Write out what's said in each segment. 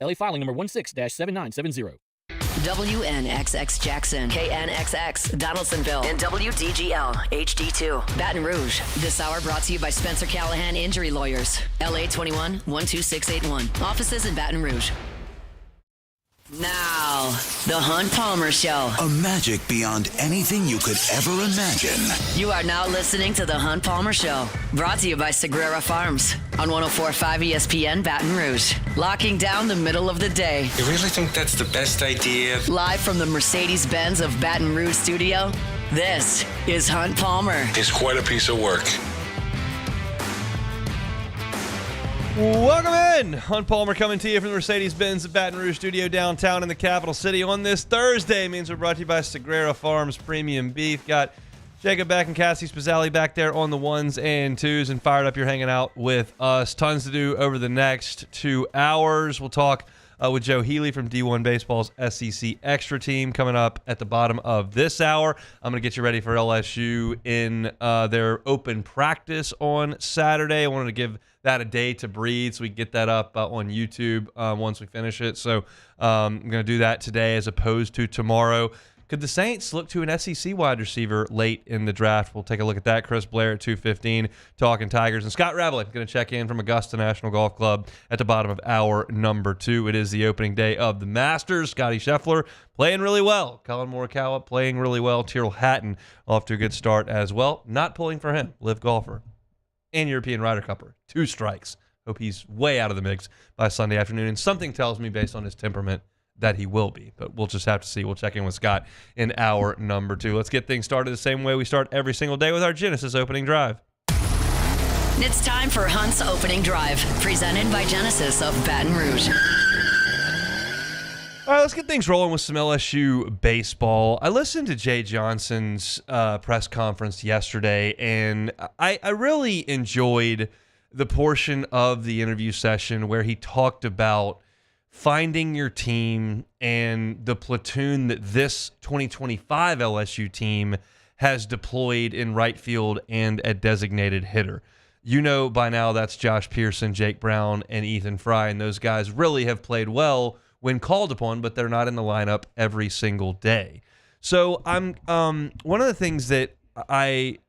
LA filing number 16-7970. WNXX Jackson, KNXX Donaldsonville, and WDGL HD2 Baton Rouge. This hour brought to you by Spencer Callahan Injury Lawyers. LA 21 12681. Offices in Baton Rouge. Now, the Hunt Palmer Show. A magic beyond anything you could ever imagine. You are now listening to the Hunt Palmer Show. Brought to you by Sagrera Farms on 104.5 ESPN Baton Rouge. Locking down the middle of the day. You really think that's the best idea? Live from the Mercedes-Benz of Baton Rouge studio, this is Hunt Palmer. It's quite a piece of work. Welcome in. Hunt Palmer coming to you from the Mercedes-Benz of Baton Rouge studio downtown in the capital city on this Thursday. Means we're brought to you by Sagrera Farms Premium Beef. Got Jacob back and Cassie Spazzali back there on the ones and twos, and fired up you're hanging out with us. Tons to do over the next 2 hours. We'll talk with Joe Healy from D1 Baseball's SEC Extra Team coming up at the bottom of this hour. I'm going to get you ready for LSU in their open practice on Saturday. I wanted to give that a day to breathe so we can get that up on YouTube once we finish it. So I'm going to do that today as opposed to tomorrow. Could the Saints look to an SEC wide receiver late in the draft? We'll take a look at that. Chris Blair at 2:15, talking Tigers. And Scott Rabalais going to check in from Augusta National Golf Club at the bottom of hour number 2. It is the opening day of the Masters. Scotty Scheffler playing really well. Colin Morikawa playing really well. Tyrrell Hatton off to a good start as well. Not pulling for him. Live golfer and European Ryder Cupper. 2 strikes. Hope he's way out of the mix by Sunday afternoon. And something tells me, based on his temperament, that he will be. But we'll just have to see. We'll check in with Scott in hour number 2. Let's get things started the same way we start every single day with our Genesis opening drive. It's time for Hunt's Opening Drive, presented by Genesis of Baton Rouge. All right, let's get things rolling with some LSU baseball. I listened to Jay Johnson's press conference yesterday, and I really enjoyed the portion of the interview session where he talked about finding your team and the platoon that this 2025 LSU team has deployed in right field and at designated hitter. You know by now that's Josh Pearson, Jake Brown, and Ethan Fry, and those guys really have played well when called upon, but they're not in the lineup every single day. So I'm one of the things that I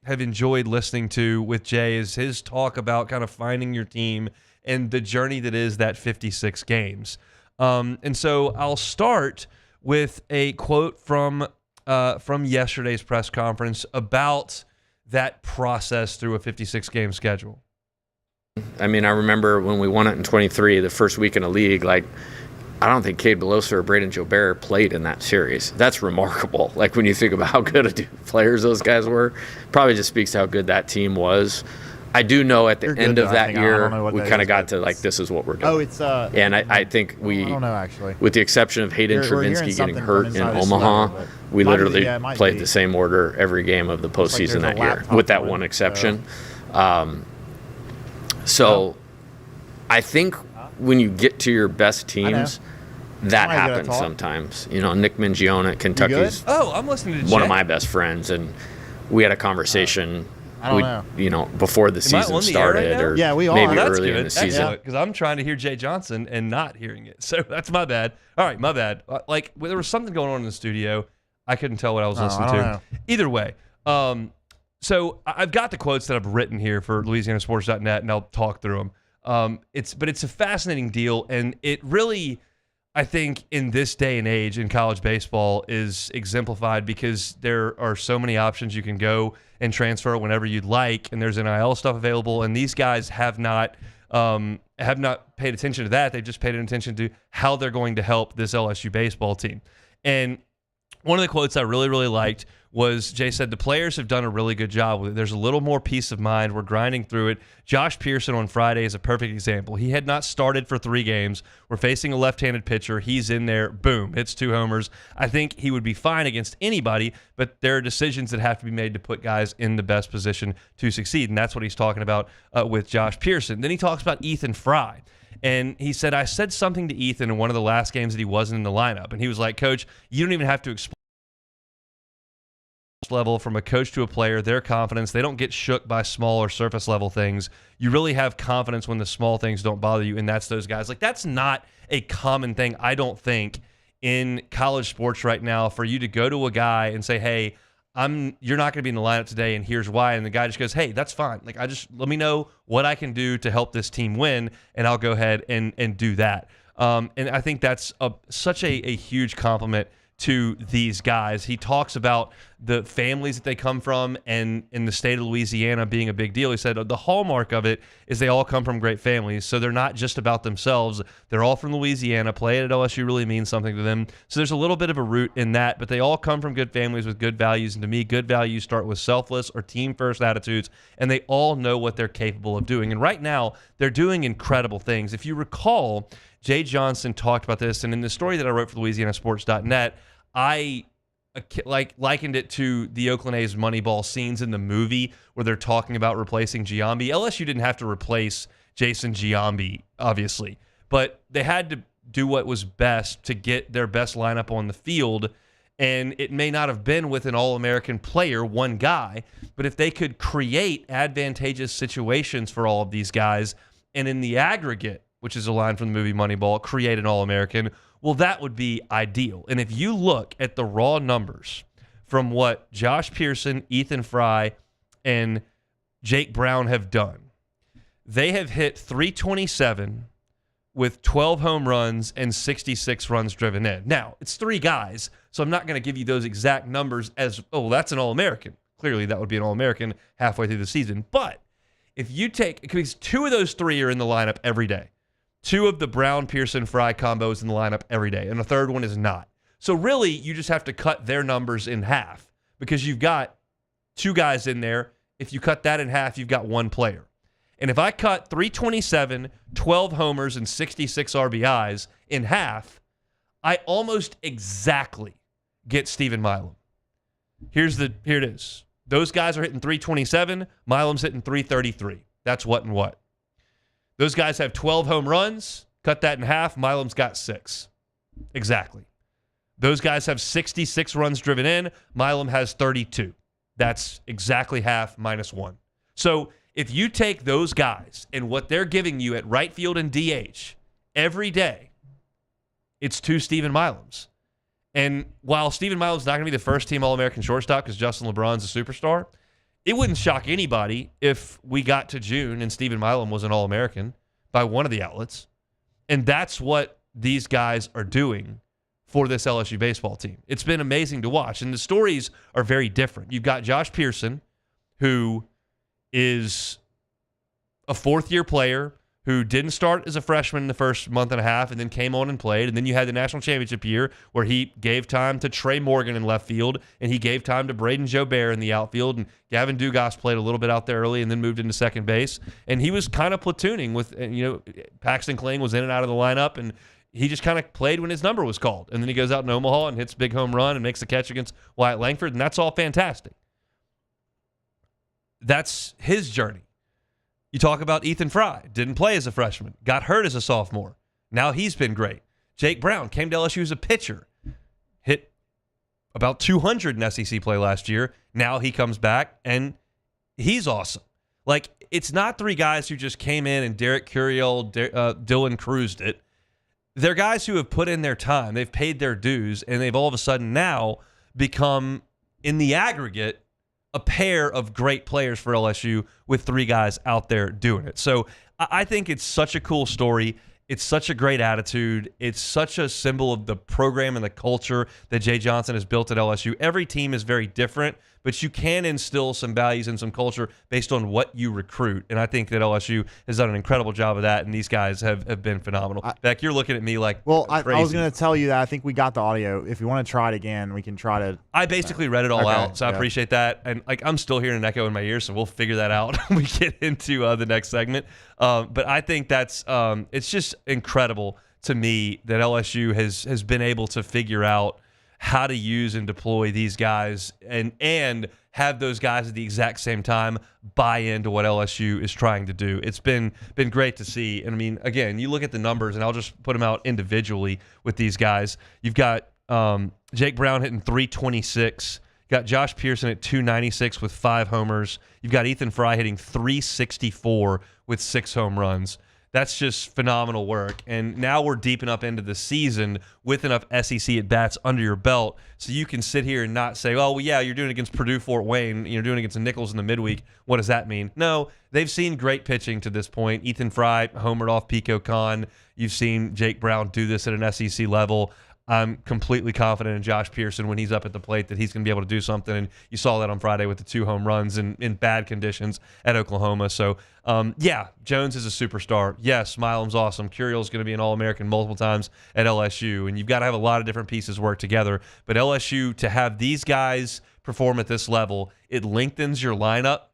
have enjoyed listening to with Jay is his talk about kind of finding your team and the journey that is that 56 games. And so I'll start with a quote from yesterday's press conference about that process through a 56-game schedule. I mean, I remember when we won it in 23, the first week in the league, like, I don't think Cade Belosa or Braden Gilbert played in that series. That's remarkable. Like, when you think about how good of players those guys were, probably just speaks to how good that team was. I do know at the end of that year, we kind of got to, like, this is what we're doing. Oh, it's and I think we, I don't know, actually. with the exception of Hayden Travinsky getting hurt in Omaha, we literally played the same order every game of the postseason that year, with that one exception. So I think when you get to your best teams, that happens sometimes. You know, Nick Mingione at Kentucky's I'm listening to one of my best friends, and we had a conversation before the season started, or we are. maybe That's early good. in the season. Because I'm trying to hear Jay Johnson and not hearing it. So that's my bad. All right, my bad. Like, there was something going on in the studio. I couldn't tell what I was listening to. Either way. So I've got the quotes that I've written here for LouisianaSports.net, and I'll talk through them. It's a fascinating deal, and it really, I think, in this day and age in college baseball is exemplified because there are so many options. You can go and transfer whenever you'd like, and there's NIL stuff available, and these guys have not paid attention to that. They've just paid attention to how they're going to help this LSU baseball team. And one of the quotes I really, really liked was Jay said, the players have done a really good job with it. There's a little more peace of mind. We're grinding through it. Josh Pearson on Friday is a perfect example. He had not started for 3 games. We're facing a left-handed pitcher. He's in there. Boom. Hits 2 homers. I think he would be fine against anybody, but there are decisions that have to be made to put guys in the best position to succeed, and that's what he's talking about with Josh Pearson. Then he talks about Ethan Fry. And he said, I said something to Ethan in one of the last games that he wasn't in the lineup. And he was like, Coach, you don't even have to explain level, from a coach to a player, their confidence, they don't get shook by small or surface level things. You really have confidence when the small things don't bother you, and that's those guys. Like, that's not a common thing, I don't think, in college sports right now, for you to go to a guy and say, hey, you're not going to be in the lineup today, and here's why. And the guy just goes, hey, that's fine. Like, let me know what I can do to help this team win, and I'll go ahead and do that. And I think that's such a huge compliment to these guys. He talks about the families that they come from, and in the state of Louisiana being a big deal. He said the hallmark of it is they all come from great families, so they're not just about themselves. They're all from Louisiana. Playing at LSU really means something to them. So there's a little bit of a root in that, but they all come from good families with good values, and to me, good values start with selfless or team-first attitudes, and they all know what they're capable of doing. And right now, they're doing incredible things. If you recall, Jay Johnson talked about this, and in the story that I wrote for LouisianaSports.net, I likened it to the Oakland A's Moneyball scenes in the movie where they're talking about replacing Giambi. LSU didn't have to replace Jason Giambi, obviously, but they had to do what was best to get their best lineup on the field, and it may not have been with an All-American player, one guy, but if they could create advantageous situations for all of these guys, and in the aggregate, which is a line from the movie Moneyball, create an All-American, well, that would be ideal. And if you look at the raw numbers from what Josh Pearson, Ethan Fry, and Jake Brown have done, they have hit 327 with 12 home runs and 66 runs driven in. Now, it's three guys, so I'm not going to give you those exact numbers as, oh, that's an All-American. Clearly, that would be an All-American halfway through the season. But if you take, because two of those three are in the lineup every day. Two of the Brown-Pearson-Fry combos in the lineup every day, and the third one is not. So really, you just have to cut their numbers in half because you've got two guys in there. If you cut that in half, you've got one player. And if I cut 327, 12 homers, and 66 RBIs in half, I almost exactly get Stephen Milam. Here it is. Those guys are hitting 327. Milam's hitting 333. That's what and what. Those guys have 12 home runs. Cut that in half. Milam's got 6. Exactly. Those guys have 66 runs driven in. Milam has 32. That's exactly half minus 1. So if you take those guys and what they're giving you at right field and DH every day, it's 2 Stephen Milams. And while Stephen Milam's not going to be the first team All-American shortstop because Justin LeBron's a superstar, it wouldn't shock anybody if we got to June and Stephen Milam was an All-American by one of the outlets. And that's what these guys are doing for this LSU baseball team. It's been amazing to watch. And the stories are very different. You've got Josh Pearson, who is a fourth-year player who didn't start as a freshman in the first month and a half and then came on and played. And then you had the national championship year where he gave time to Trey Morgan in left field and he gave time to Braden Jobert in the outfield. And Gavin Dugas played a little bit out there early and then moved into second base. And he was kind of platooning with, Paxton Kling was in and out of the lineup and he just kind of played when his number was called. And then he goes out in Omaha and hits a big home run and makes the catch against Wyatt Langford. And that's all fantastic. That's his journey. You talk about Ethan Fry, didn't play as a freshman, got hurt as a sophomore. Now he's been great. Jake Brown came to LSU as a pitcher, hit about 200 in SEC play last year. Now he comes back, and he's awesome. Like, it's not three guys who just came in and Derek Curiel, Dylan cruised it. They're guys who have put in their time. They've paid their dues, and they've all of a sudden now become, in the aggregate, a pair of great players for LSU with three guys out there doing it. So I think it's such a cool story. It's such a great attitude. It's such a symbol of the program and the culture that Jay Johnson has built at LSU. Every team is very different, but you can instill some values and some culture based on what you recruit. And I think that LSU has done an incredible job of that, and these guys have been phenomenal. Beck, you're looking at me like I was going to tell you that I think we got the audio. If you want to try it again, we can try to. I basically read it all out, so I appreciate that. And I'm still hearing an echo in my ears, so we'll figure that out when we get into the next segment. But I think that's it's just incredible to me that LSU has been able to figure out how to use and deploy these guys and have those guys at the exact same time buy into what LSU is trying to do. It's been great to see. And I mean, again, you look at the numbers, and I'll just put them out individually with these guys. You've got Jake Brown hitting 326. Got Josh Pearson at 296 with 5 homers. You've got Ethan Fry hitting 364 with 6 home runs. That's just phenomenal work. And now we're deep enough into the season with enough SEC at-bats under your belt so you can sit here and not say, oh, well, yeah, you're doing it against Purdue Fort Wayne. You're doing it against the Nichols in the midweek. What does that mean? No, they've seen great pitching to this point. Ethan Fry homered off Pico Khan. You've seen Jake Brown do this at an SEC level. I'm completely confident in Josh Pearson when he's up at the plate that he's going to be able to do something, and you saw that on Friday with the 2 home runs in bad conditions at Oklahoma. So, yeah, Jones is a superstar. Yes, Milam's awesome. Curiel's going to be an All-American multiple times at LSU, and you've got to have a lot of different pieces work together. But LSU, to have these guys perform at this level, it lengthens your lineup,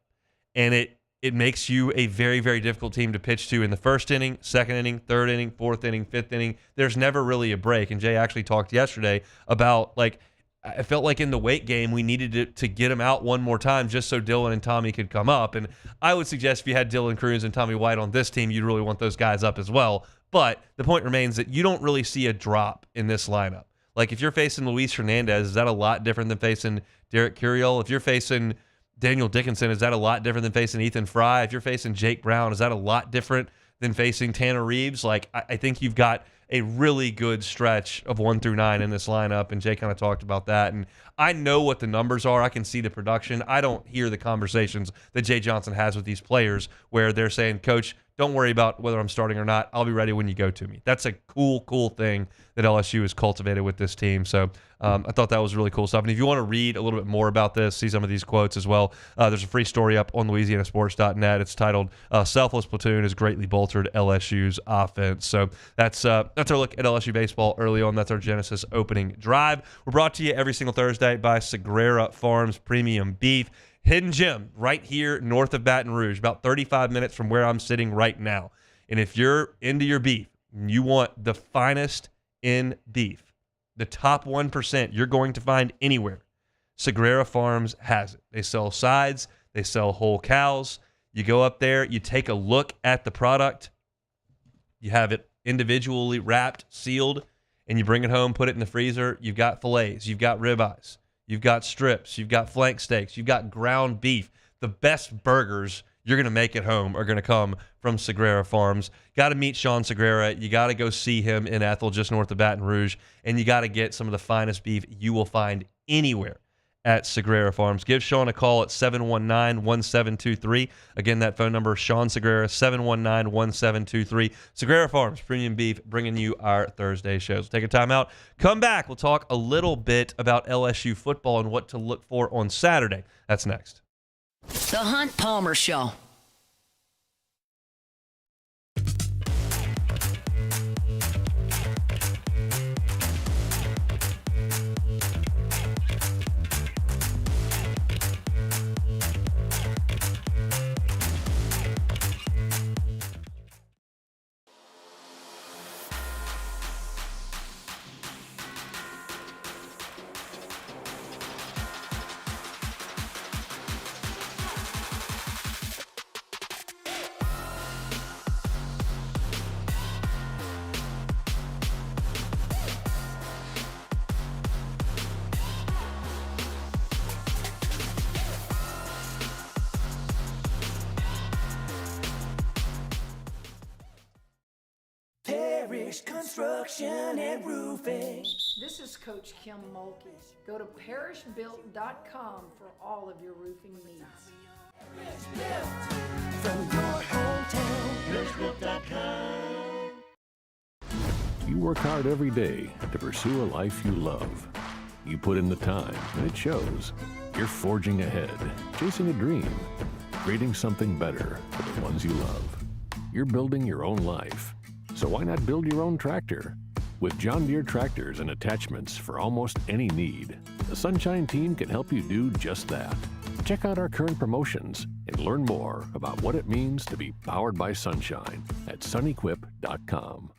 and it makes you a very, very difficult team to pitch to in the first inning, second inning, third inning, fourth inning, fifth inning. There's never really a break. And Jay actually talked yesterday about, like, I felt like in the Wake game we needed to get him out one more time just so Dylan and Tommy could come up. And I would suggest if you had Dylan Cruz and Tommy White on this team, you'd really want those guys up as well. But the point remains that you don't really see a drop in this lineup. Like, if you're facing Luis Hernandez, is that a lot different than facing Derek Curiel? If you're facing Daniel Dickinson, is that a lot different than facing Ethan Fry? If you're facing Jake Brown, is that a lot different than facing Tanner Reeves? Like, I think you've got a really good stretch of 1 through 9 in this lineup, and Jay kind of talked about that. And I know what the numbers are. I can see the production. I don't hear the conversations that Jay Johnson has with these players where they're saying, Coach, don't worry about whether I'm starting or not. I'll be ready when you go to me. That's a cool thing that LSU has cultivated with this team. So I thought that was really cool stuff. And if you want to read a little bit more about this, see some of these quotes as well, there's a free story up on LouisianaSports.net. It's titled Selfless Platoon has Greatly Bolstered LSU's Offense. So that's our look at LSU baseball early on. That's our Genesis opening drive. We're brought to you every single Thursday by Sagrera Farms Premium Beef. Hidden gem right here north of Baton Rouge, about 35 minutes from where I'm sitting right now. And if you're into your beef, you want the finest in beef, the top 1% you're going to find anywhere, Sagrera Farms has it. They sell sides. They sell whole cows. You go up there, you take a look at the product. You have it individually wrapped, sealed, and you bring it home, put it in the freezer. You've got fillets. You've got ribeyes. You've got strips, you've got flank steaks, you've got ground beef. The best burgers you're going to make at home are going to come from Sagrera Farms. Got to meet Sean Sagrera. You got to go see him in Ethel, just north of Baton Rouge, and you got to get some of the finest beef you will find anywhere at Sagrera Farms. Give Sean a call at 719-1723. Again, that phone number, Sean Sagrera, 719-1723. Sagrera Farms, premium beef, bringing you our Thursday shows. Take a time out. Come back. We'll talk a little bit about LSU football and what to look for on Saturday. That's next. The Hunt Palmer Show. Construction and Roofing. This is Coach Kim Mulkey. Go to parishbuilt.com for all of your roofing needs. From your hometown, parishbuilt.com. You work hard every day to pursue a life you love. You put in the time, and it shows. You're forging ahead, chasing a dream, creating something better for the ones you love. You're building your own life. So why not build your own tractor? With John Deere tractors and attachments for almost any need, the Sunshine team can help you do just that. Check out our current promotions and learn more about what it means to be powered by Sunshine at sunequip.com.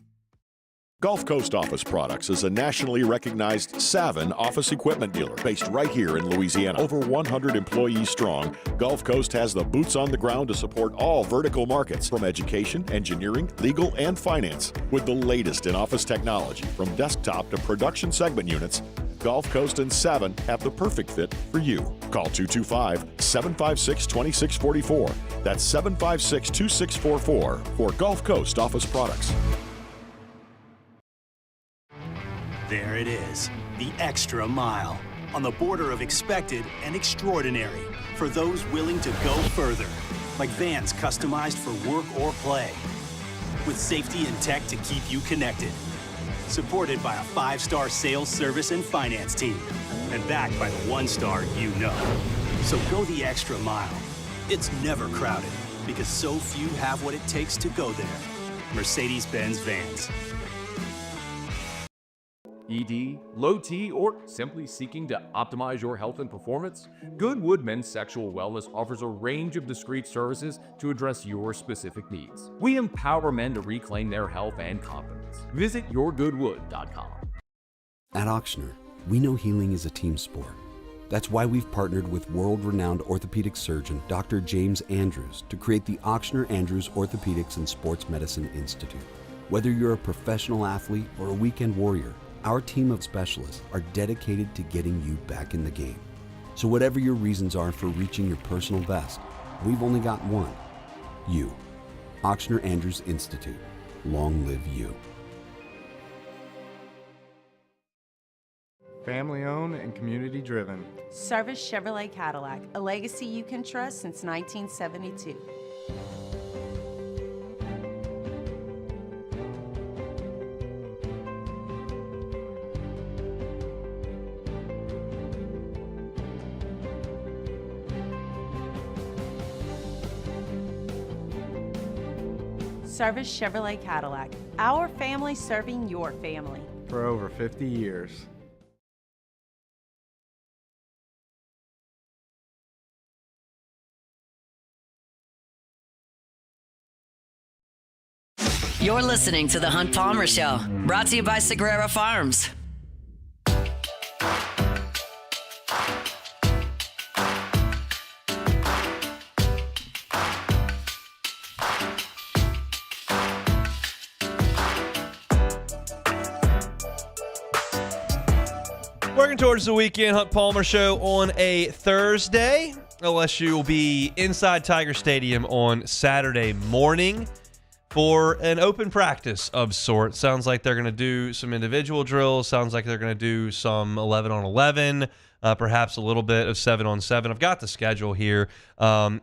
Gulf Coast Office Products is a nationally recognized Savin office equipment dealer based right here in Louisiana. Over 100 employees strong, Gulf Coast has the boots on the ground to support all vertical markets, from education, engineering, legal, and finance. With the latest in office technology, from desktop to production segment units, Gulf Coast and Savin have the perfect fit for you. Call 225-756-2644. That's 756-2644 for Gulf Coast Office Products. There it is, the extra mile, on the border of expected and extraordinary for those willing to go further, like vans customized for work or play, with safety and tech to keep you connected, supported by a 5-star sales, service, and finance team, and backed by the 1-star you know. So go the extra mile. It's never crowded, because so few have what it takes to go there. Mercedes-Benz Vans. ED, low T, or simply seeking to optimize your health and performance? Goodwood Men's Sexual Wellness offers a range of discreet services to address your specific needs. We empower men to reclaim their health and confidence. Visit yourgoodwood.com. At Auctioner, we know healing is a team sport. That's why we've partnered with world-renowned orthopedic surgeon Dr. James Andrews to create the Auctioner Andrews Orthopedics and Sports Medicine Institute. Whether you're a professional athlete or a weekend warrior, our team of specialists are dedicated to getting you back in the game. So whatever your reasons are for reaching your personal best, we've only got one: you. Auctioner Andrews Institute. Long live you. Family owned and community driven. Service Chevrolet Cadillac, a legacy you can trust since 1972. Service Chevrolet Cadillac, our family serving your family. For over 50 years. You're listening to The Hunt Palmer Show, brought to you by Sagrera Farms. Working towards the weekend, Hunt Palmer Show on a Thursday. LSU will be inside Tiger Stadium on Saturday morning for an open practice of sorts. Sounds like they're going to do some individual drills. Sounds like they're going to do some 11-on-11, perhaps a little bit of 7-on-7. I've got the schedule here.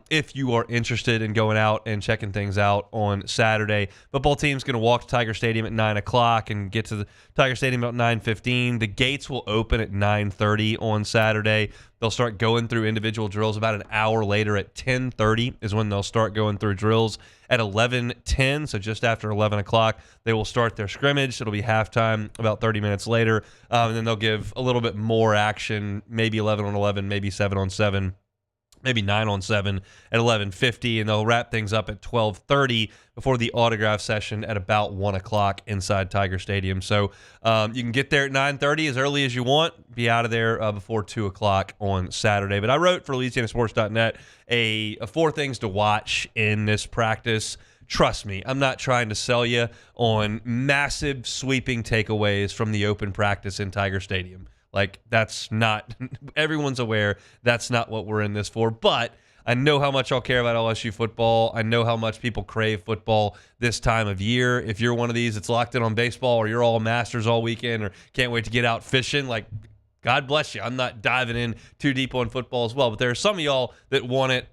If you are interested in going out and checking things out on Saturday, football team's going to walk to Tiger Stadium at 9 o'clock and get to the Tiger Stadium about 9:15. The gates will open at 9:30 on Saturday. They'll start going through individual drills about an hour later at 10:30 is when they'll start going through drills. At 11:10, so just after 11 o'clock, they will start their scrimmage. It'll be halftime about 30 minutes later, and then they'll give a little bit more action, maybe 11-on-11, maybe 7-on-7, maybe 9-on-7 at 11:50, and they'll wrap things up at 12:30 before the autograph session at about 1 o'clock inside Tiger Stadium. So you can get there at 9:30 as early as you want, be out of there before 2 o'clock on Saturday. But I wrote for LouisianaSports.net a 4 things to watch in this practice. Trust me, I'm not trying to sell you on massive sweeping takeaways from the open practice in Tiger Stadium. Like, that's not, everyone's aware that's not what we're in this for. But I know how much I'll care about LSU football. I know how much people crave football this time of year. If you're one of these that's locked in on baseball, or you're all Masters all weekend, or can't wait to get out fishing, like, God bless you. I'm not diving in too deep on football as well, but there are some of y'all that want it,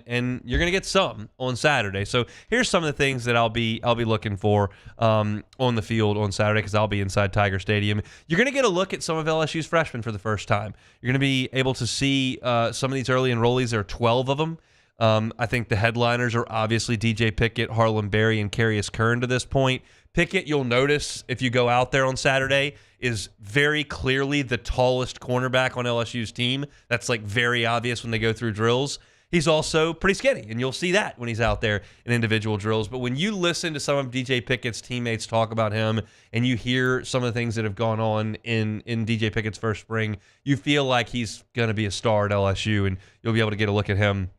and you're going to get some on Saturday. So here's some of the things that I'll be looking for on the field on Saturday, because I'll be inside Tiger Stadium. You're going to get a look at some of LSU's freshmen for the first time. You're going to be able to see some of these early enrollees. There are 12 of them. I think the headliners are obviously DJ Pickett, Harlem Berry, and Carius Kern to this point. Pickett, you'll notice if you go out there on Saturday, is very clearly the tallest cornerback on LSU's team. That's like very obvious when they go through drills. He's also pretty skinny, and you'll see that when he's out there in individual drills. But when you listen to some of DJ Pickett's teammates talk about him, and you hear some of the things that have gone on in DJ Pickett's first spring, you feel like he's going to be a star at LSU, and you'll be able to get a look at him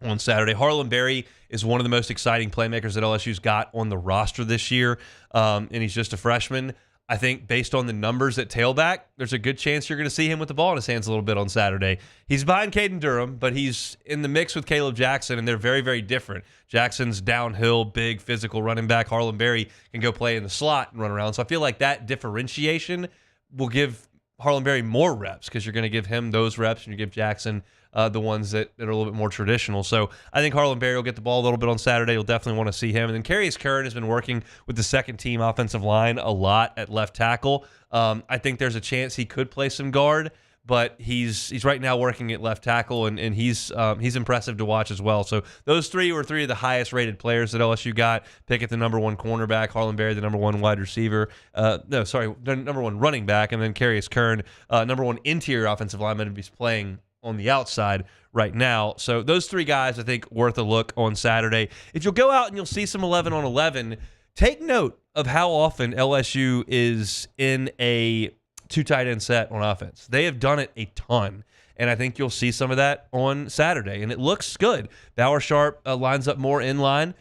on Saturday. Harlem Berry is one of the most exciting playmakers that LSU's got on the roster this year, and he's just a freshman. I think based on the numbers at tailback, there's a good chance you're going to see him with the ball in his hands a little bit on Saturday. He's behind Caden Durham, but he's in the mix with Caleb Jackson, and they're very, very different. Jackson's downhill, big, physical running back. Harlan Berry can go play in the slot and run around. So I feel like that differentiation will give Harlan Berry more reps because you're going to give him those reps and you give Jackson the ones that are a little bit more traditional. So I think Harlan Berry will get the ball a little bit on Saturday. You'll definitely want to see him. And then Carius Curran has been working with the second-team offensive line a lot at left tackle. I think there's a chance he could play some guard, but he's right now working at left tackle, and he's impressive to watch as well. So those three were three of the highest-rated players that LSU got. Pickett, the number one cornerback, Harlan Berry, the number one wide receiver. The number one running back, and then Carius Curran, number one interior offensive lineman, who's playing on the outside right now. So those three guys, I think, worth a look on Saturday. If you'll go out and you'll see some 11 on 11, take note of how often LSU is in a two tight end set on offense. They have done it a ton, and I think you'll see some of that on Saturday, and it looks good. Bauer Sharp lines up more in line.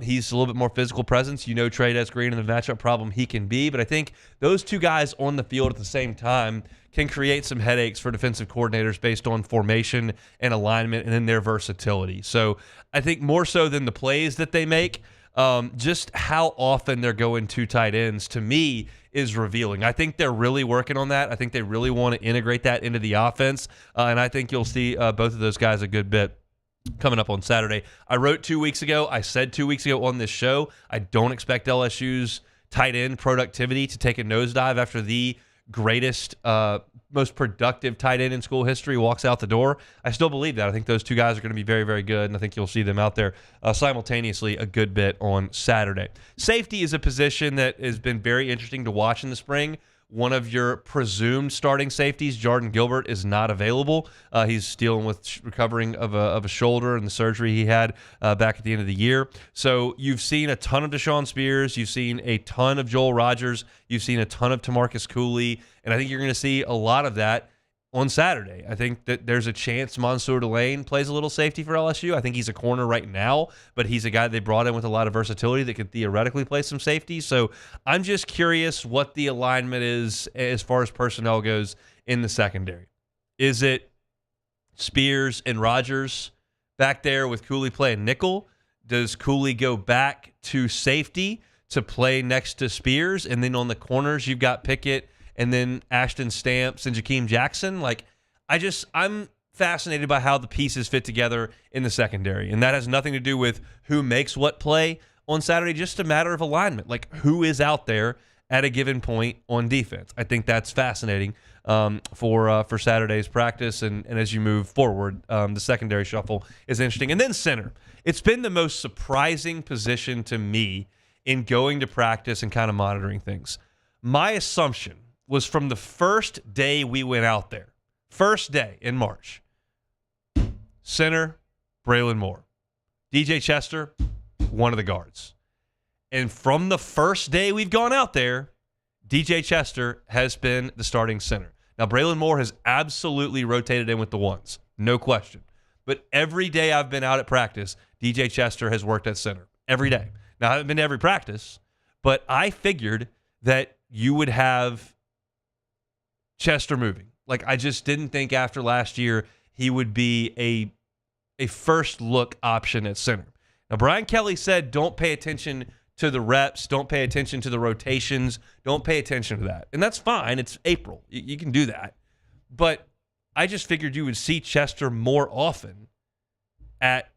He's a little bit more physical presence. Trey Des Green and the matchup problem he can be, but I think those two guys on the field at the same time can create some headaches for defensive coordinators based on formation and alignment and then their versatility. So I think more so than the plays that they make, just how often they're going two tight ends, to me, is revealing. I think they're really working on that. I think they really want to integrate that into the offense, and I think you'll see both of those guys a good bit coming up on Saturday. I wrote 2 weeks ago, I said 2 weeks ago on this show, I don't expect LSU's tight end productivity to take a nosedive after the greatest, most productive tight end in school history walks out the door. I still believe that. I think those two guys are going to be very, very good, and I think you'll see them out there simultaneously a good bit on Saturday. Safety is a position that has been very interesting to watch in the spring. One of your presumed starting safeties, Jordan Gilbert, is not available. He's dealing with recovering of a shoulder and the surgery he had back at the end of the year. So you've seen a ton of Deshaun Spears. You've seen a ton of Joel Rogers. You've seen a ton of Tamarcus Cooley. And I think you're going to see a lot of that on Saturday. I think that there's a chance Mansour Delane plays a little safety for LSU. I think he's a corner right now, but he's a guy they brought in with a lot of versatility that could theoretically play some safety. So I'm just curious what the alignment is as far as personnel goes in the secondary. Is it Spears and Rogers back there with Cooley playing nickel? Does Cooley go back to safety to play next to Spears? And then on the corners, you've got Pickett and then Ashton Stamps and Jakeem Jackson. I'm fascinated by how the pieces fit together in the secondary. And that has nothing to do with who makes what play on Saturday, just a matter of alignment. Like, who is out there at a given point on defense? I think that's fascinating for Saturday's practice. And as you move forward, the secondary shuffle is interesting. And then center. It's been the most surprising position to me in going to practice and kind of monitoring things. My assumption was from the first day we went out there, first day in March, center, Braylon Moore. DJ Chester, one of the guards. And from the first day we've gone out there, DJ Chester has been the starting center. Now, Braylon Moore has absolutely rotated in with the ones, no question. But every day I've been out at practice, DJ Chester has worked at center, every day. Now, I haven't been to every practice, but I figured that you would have Chester moving. I just didn't think after last year he would be a first look option at center. Now, Brian Kelly said don't pay attention to the reps, don't pay attention to the rotations, don't pay attention to that. And that's fine. It's April. You can do that. But I just figured you would see Chester more often at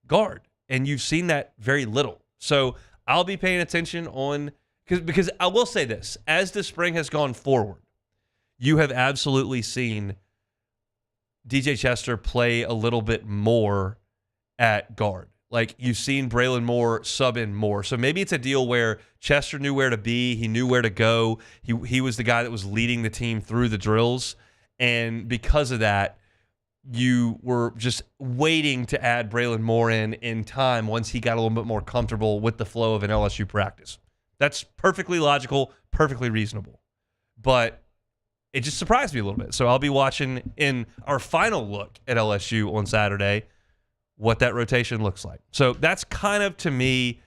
guard. And you've seen that very little. So I'll be paying attention on because I will say this, as the spring has gone forward, you have absolutely seen DJ Chester play a little bit more at guard. You've seen Braylon Moore sub in more. So maybe it's a deal where Chester knew where to be, he knew where to go. He was the guy that was leading the team through the drills. And because of that, you were just waiting to add Braylon Moore in time once he got a little bit more comfortable with the flow of an LSU practice. That's perfectly logical, perfectly reasonable. But it just surprised me a little bit. So I'll be watching in our final look at LSU on Saturday what that rotation looks like. So that's kind of, to me,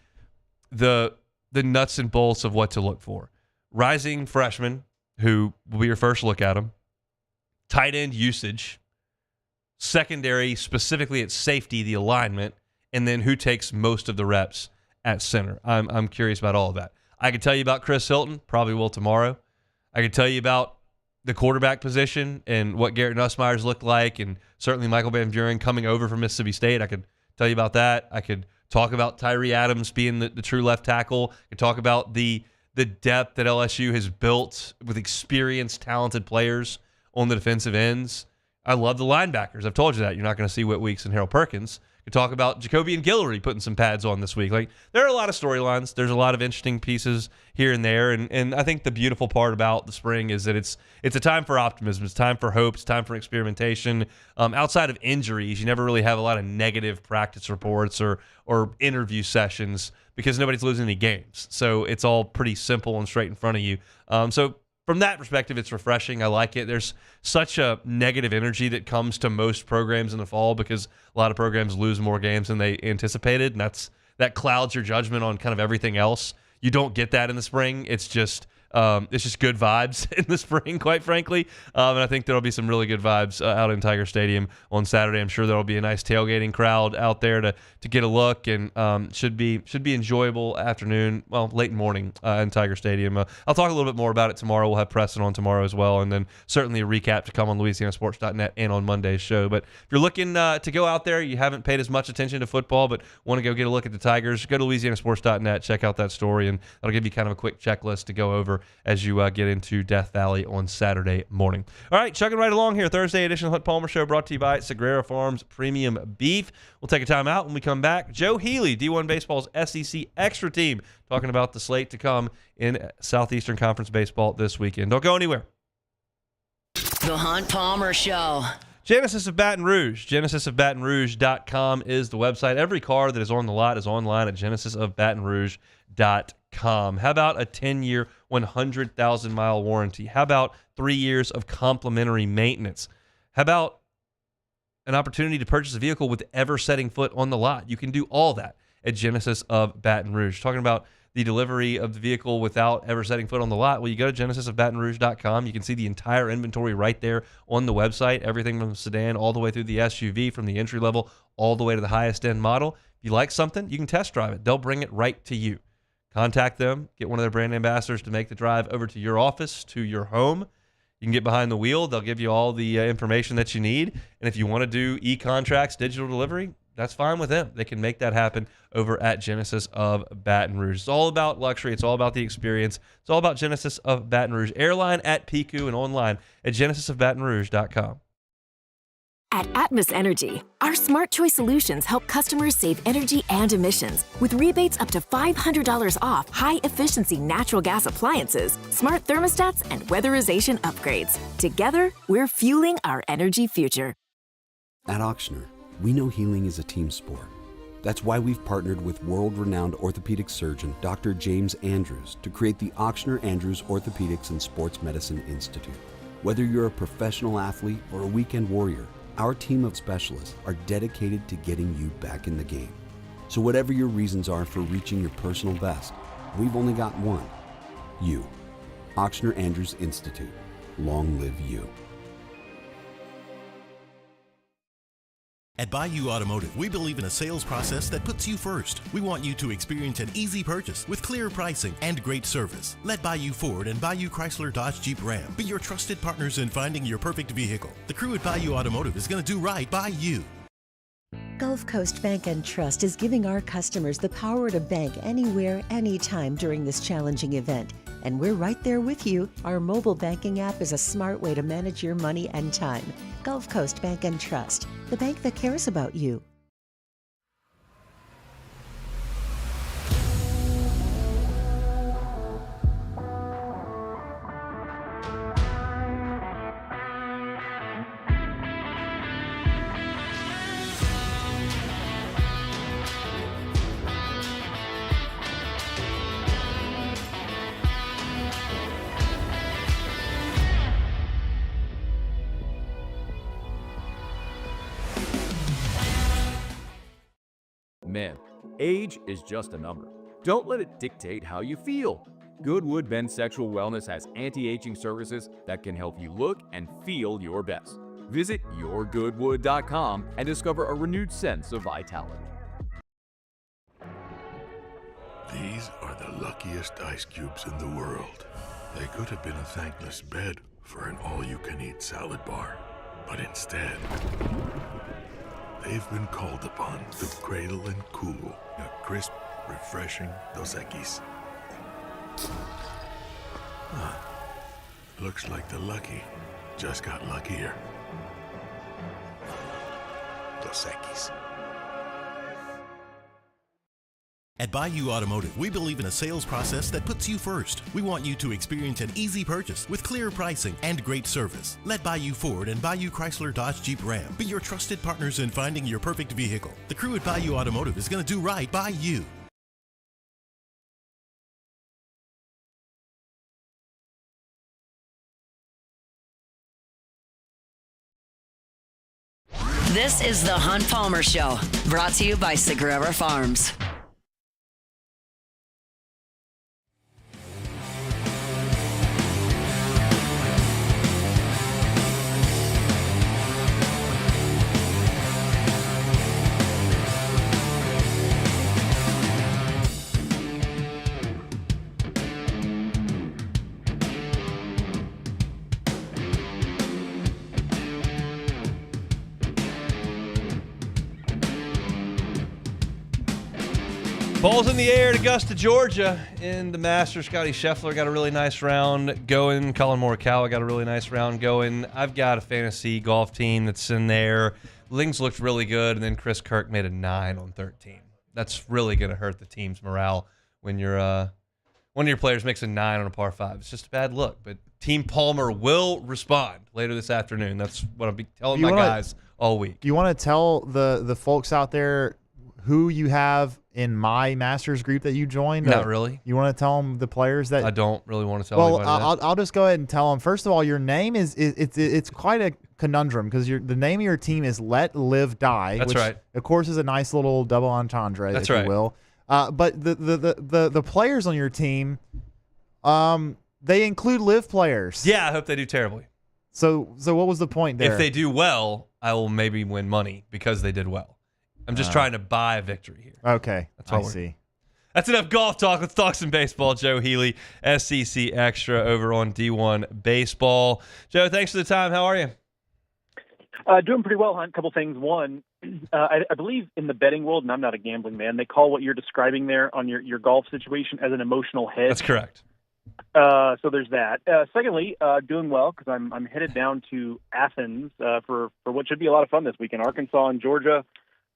the the nuts and bolts of what to look for. Rising freshmen, who will be your first look at them. Tight end usage. Secondary, specifically at safety, the alignment. And then who takes most of the reps at center. I'm curious about all of that. I could tell you about Chris Hilton. Probably will tomorrow. I could tell you about the quarterback position and what Garrett Nussmeier's looked like, and certainly Michael Van Buren coming over from Mississippi State. I could tell you about that. I could talk about Tyree Adams being the true left tackle. I could talk about the depth that LSU has built with experienced, talented players on the defensive ends. I love the linebackers. I've told you that. You're not going to see Whit Weeks and Harold Perkins. Could talk about Jacoby and Guillory putting some pads on this week. Like, there are a lot of storylines. There's a lot of interesting pieces here and there. And I think the beautiful part about the spring is that it's a time for optimism. It's time for hope. It's time for experimentation. Outside of injuries, you never really have a lot of negative practice reports or interview sessions because nobody's losing any games. So it's all pretty simple and straight in front of you. So from that perspective, it's refreshing. I like it. There's such a negative energy that comes to most programs in the fall because a lot of programs lose more games than they anticipated, and that clouds your judgment on kind of everything else. You don't get that in the spring. It's just good vibes in the spring, quite frankly. And I think there'll be some really good vibes out in Tiger Stadium on Saturday. I'm sure there'll be a nice tailgating crowd out there to get a look, and should be enjoyable afternoon, well, late morning in Tiger Stadium. I'll talk a little bit more about it tomorrow. We'll have Preston on tomorrow as well, and then certainly a recap to come on LouisianaSports.net and on Monday's show. But if you're looking to go out there, you haven't paid as much attention to football, but want to go get a look at the Tigers, go to LouisianaSports.net, check out that story, and that'll give you kind of a quick checklist to go over as you get into Death Valley on Saturday morning. All right, chugging right along here. Thursday edition of the Hunt Palmer Show brought to you by Sagrera Farms Premium Beef. We'll take a time out. When we come back, Joe Healy, D1 Baseball's SEC Extra Team, talking about the slate to come in Southeastern Conference Baseball this weekend. Don't go anywhere. The Hunt Palmer Show. Genesis of Baton Rouge. GenesisofBatonRouge.com is the website. Every car that is on the lot is online at GenesisofBatonRouge.com. How about a 10-year, 100,000-mile warranty? How about 3 years of complimentary maintenance? How about an opportunity to purchase a vehicle with ever setting foot on the lot? You can do all that at Genesis of Baton Rouge. Talking about the delivery of the vehicle without ever setting foot on the lot, well, you go to GenesisofBatonRouge.com. You can see the entire inventory right there on the website, everything from the sedan all the way through the SUV, from the entry level all the way to the highest end model. If you like something, you can test drive it. They'll bring it right to you. Contact them, get one of their brand ambassadors to make the drive over to your office, to your home. You can get behind the wheel. They'll give you all the information that you need. And if you want to do e-contracts, digital delivery, that's fine with them. They can make that happen over at Genesis of Baton Rouge. It's all about luxury. It's all about the experience. It's all about Genesis of Baton Rouge. Airline at Pico and online at GenesisofBatonRouge.com. At Atmos Energy, our Smart Choice solutions help customers save energy and emissions with rebates up to $500 off high-efficiency natural gas appliances, smart thermostats, and weatherization upgrades. Together, we're fueling our energy future. At Auctioner, we know healing is a team sport. That's why we've partnered with world-renowned orthopedic surgeon Dr. James Andrews to create the Auctioner Andrews Orthopedics and Sports Medicine Institute. Whether you're a professional athlete or a weekend warrior, our team of specialists are dedicated to getting you back in the game. So whatever your reasons are for reaching your personal best, we've only got one: you. Auctioner Andrews Institute. Long live you. At Bayou Automotive, we believe in a sales process that puts you first. We want you to experience an easy purchase with clear pricing and great service. Let Bayou Ford and Bayou Chrysler Dodge Jeep Ram be your trusted partners in finding your perfect vehicle. The crew at Bayou Automotive is going to do right by you. Gulf Coast Bank and Trust is giving our customers the power to bank anywhere, anytime during this challenging event. And we're right there with you. Our mobile banking app is a smart way to manage your money and time. Gulf Coast Bank and Trust, the bank that cares about you. Man, age is just a number. Don't let it dictate how you feel. Goodwood Men's Sexual Wellness has anti-aging services that can help you look and feel your best. Visit yourgoodwood.com and discover a renewed sense of vitality. These are the luckiest ice cubes in the world. They could have been a thankless bed for an all-you-can-eat salad bar. But instead, they've been called upon to cradle and cool a crisp, refreshing Dos Equis. Looks like the lucky just got luckier. Dos Equis. At Bayou Automotive, we believe in a sales process that puts you first. We want you to experience an easy purchase with clear pricing and great service. Let Bayou Ford and Bayou Chrysler Dodge Jeep Ram be your trusted partners in finding your perfect vehicle. The crew at Bayou Automotive is going to do right by you. This is the Hunt Palmer Show, brought to you by Sagrera Farms. Ball's in the air at Augusta, Georgia in the Masters. Scotty Scheffler got a really nice round going. Colin Morikawa got a really nice round going. I've got a fantasy golf team that's in there. Lings looked really good, and then Chris Kirk made a 9 on 13. That's really going to hurt the team's morale when one of your players makes a 9 on a par 5. It's just a bad look, but Team Palmer will respond later this afternoon. That's what I'll be telling my guys all week. You want to tell the folks out there who you have in my Masters group that you joined? Not really. You want to tell them the players that? I don't really want to tell well, anybody I'll just go ahead and tell them. First of all, your name it's quite a conundrum because the name of your team is Let Live Die. That's which, right. Of course, is a nice little double entendre, That's if right. you will. But the players on your team, they include live players. Yeah, I hope they do terribly. So what was the point there? If they do well, I will maybe win money because they did well. I'm just trying to buy a victory here. Okay, That's all I see. That's enough golf talk. Let's talk some baseball. Joe Healy, SEC Extra over on D1 Baseball. Joe, thanks for the time. How are you? Doing pretty well, Hunt. A couple things. One, I believe in the betting world, and I'm not a gambling man, they call what you're describing there on your golf situation as an emotional hedge. That's correct. So there's that. Secondly, doing well because I'm headed down to Athens for what should be a lot of fun this weekend. Arkansas and Georgia.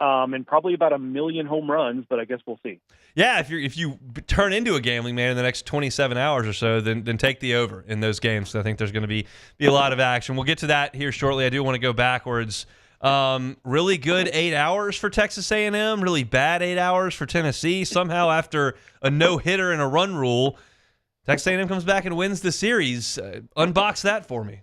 And probably about 1 million home runs, but I guess we'll see. Yeah, if you turn into a gambling man in the next 27 hours or so, then take the over in those games. So I think there's going to be a lot of action. We'll get to that here shortly. I do want to go backwards. Really good 8 hours for Texas A&M. Really bad 8 hours for Tennessee. Somehow after a no-hitter and a run rule, Texas A&M comes back and wins the series. Unbox that for me.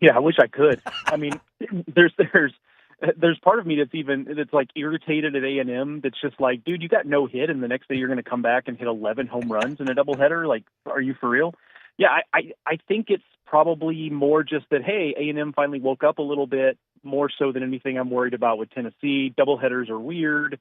Yeah, I wish I could. I mean, there's part of me that's like irritated at A&M. That's just like, dude, you got no hit, and the next day you're going to come back and hit 11 home runs in a doubleheader. Like, are you for real? Yeah, I think it's probably more just that, hey, A&M finally woke up a little bit more so than anything I'm worried about with Tennessee. Doubleheaders are weird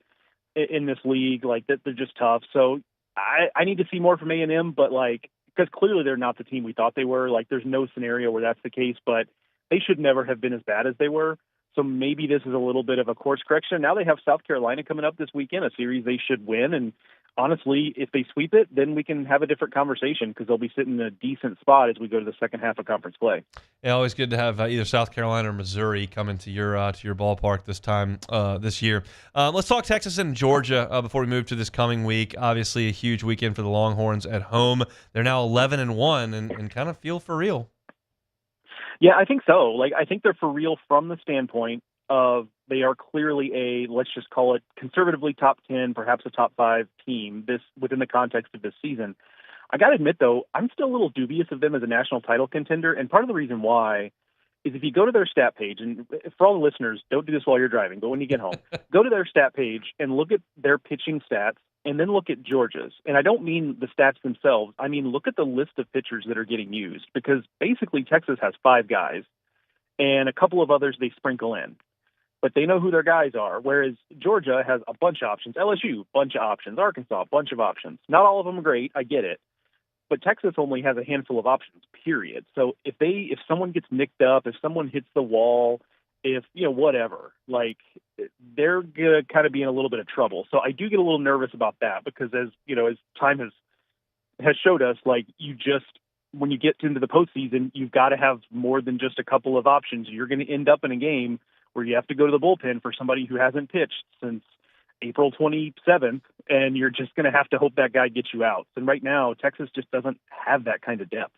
in this league. Like, that they're just tough. So I need to see more from A&M, but like, because clearly they're not the team we thought they were. Like, there's no scenario where that's the case, but they should never have been as bad as they were. So maybe this is a little bit of a course correction. Now they have South Carolina coming up this weekend, a series they should win. And honestly, if they sweep it, then we can have a different conversation because they'll be sitting in a decent spot as we go to the second half of conference play. Yeah, always good to have either South Carolina or Missouri come into your ballpark this year. Let's talk Texas and Georgia before we move to this coming week. Obviously, a huge weekend for the Longhorns at home. They're now 11-1 and kind of feel for real. Yeah, I think so. Like, I think they're for real from the standpoint of they are clearly a, let's just call it conservatively top 10, perhaps a top 5 team this within the context of this season. I got to admit, though, I'm still a little dubious of them as a national title contender. And part of the reason why is if you go to their stat page, and for all the listeners, don't do this while you're driving, but when you get home, go to their stat page and look at their pitching stats and then look at Georgia's. And I don't mean the stats themselves. I mean, look at the list of pitchers that are getting used, because basically Texas has 5 guys and a couple of others they sprinkle in. But they know who their guys are, whereas Georgia has a bunch of options. LSU, bunch of options. Arkansas, bunch of options. Not all of them are great, I get it. But Texas only has a handful of options, period. So if someone gets nicked up, if someone hits the wall, if, whatever, like, they're going to kind of be in a little bit of trouble. So I do get a little nervous about that, because as time has showed us, like, when you get into the postseason, you've got to have more than just a couple of options. You're going to end up in a game where you have to go to the bullpen for somebody who hasn't pitched since April 27th, and you're just going to have to hope that guy gets you out. And right now, Texas just doesn't have that kind of depth.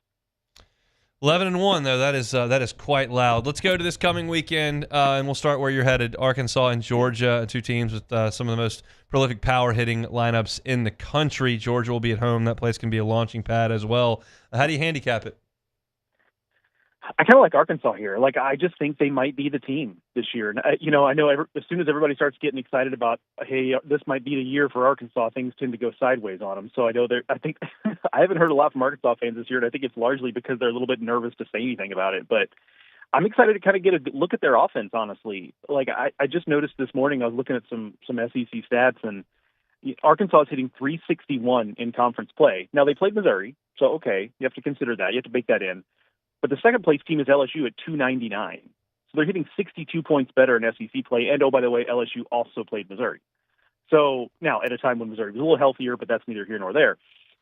11-1 though, that is quite loud. Let's go to this coming weekend, and we'll start where you're headed. Arkansas and Georgia, 2 teams with some of the most prolific power hitting lineups in the country. Georgia will be at home. That place can be a launching pad as well. How do you handicap it? I kind of like Arkansas here. Like, I just think they might be the team this year. And, I know as soon as everybody starts getting excited about, hey, this might be the year for Arkansas, things tend to go sideways on them. So I know I think I haven't heard a lot from Arkansas fans this year, and I think it's largely because they're a little bit nervous to say anything about it. But I'm excited to kind of get a look at their offense, honestly. Like, I just noticed this morning, I was looking at some SEC stats, and Arkansas is hitting 361 in conference play. Now, they played Missouri, so okay, you have to consider that. You have to bake that in. But the second place team is LSU at 299. So they're hitting 62 points better in SEC play. And, oh, by the way, LSU also played Missouri. So now, at a time when Missouri was a little healthier, but that's neither here nor there.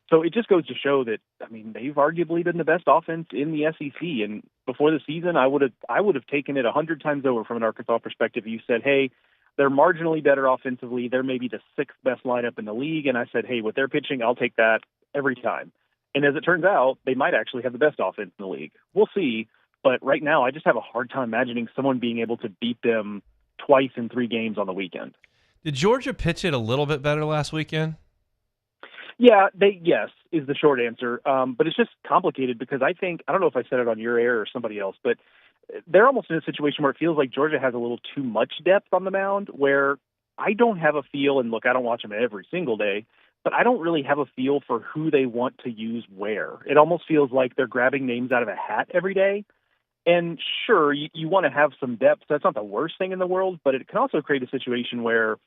So it just goes to show that, I mean, they've arguably been the best offense in the SEC. And before the season, I would have taken it 100 times over from an Arkansas perspective. You said, hey, they're marginally better offensively. They're maybe the 6th best lineup in the league. And I said, hey, with their pitching, I'll take that every time. And as it turns out, they might actually have the best offense in the league. We'll see. But right now, I just have a hard time imagining someone being able to beat them twice in 3 games on the weekend. Did Georgia pitch it a little bit better last weekend? Yeah, yes, is the short answer. But it's just complicated because I don't know if I said it on your air or somebody else, but they're almost in a situation where it feels like Georgia has a little too much depth on the mound, where I don't have a feel, and look, I don't watch them every single day, but I don't really have a feel for who they want to use where. It almost feels like they're grabbing names out of a hat every day. And sure, you want to have some depth. That's not the worst thing in the world, but it can also create a situation where,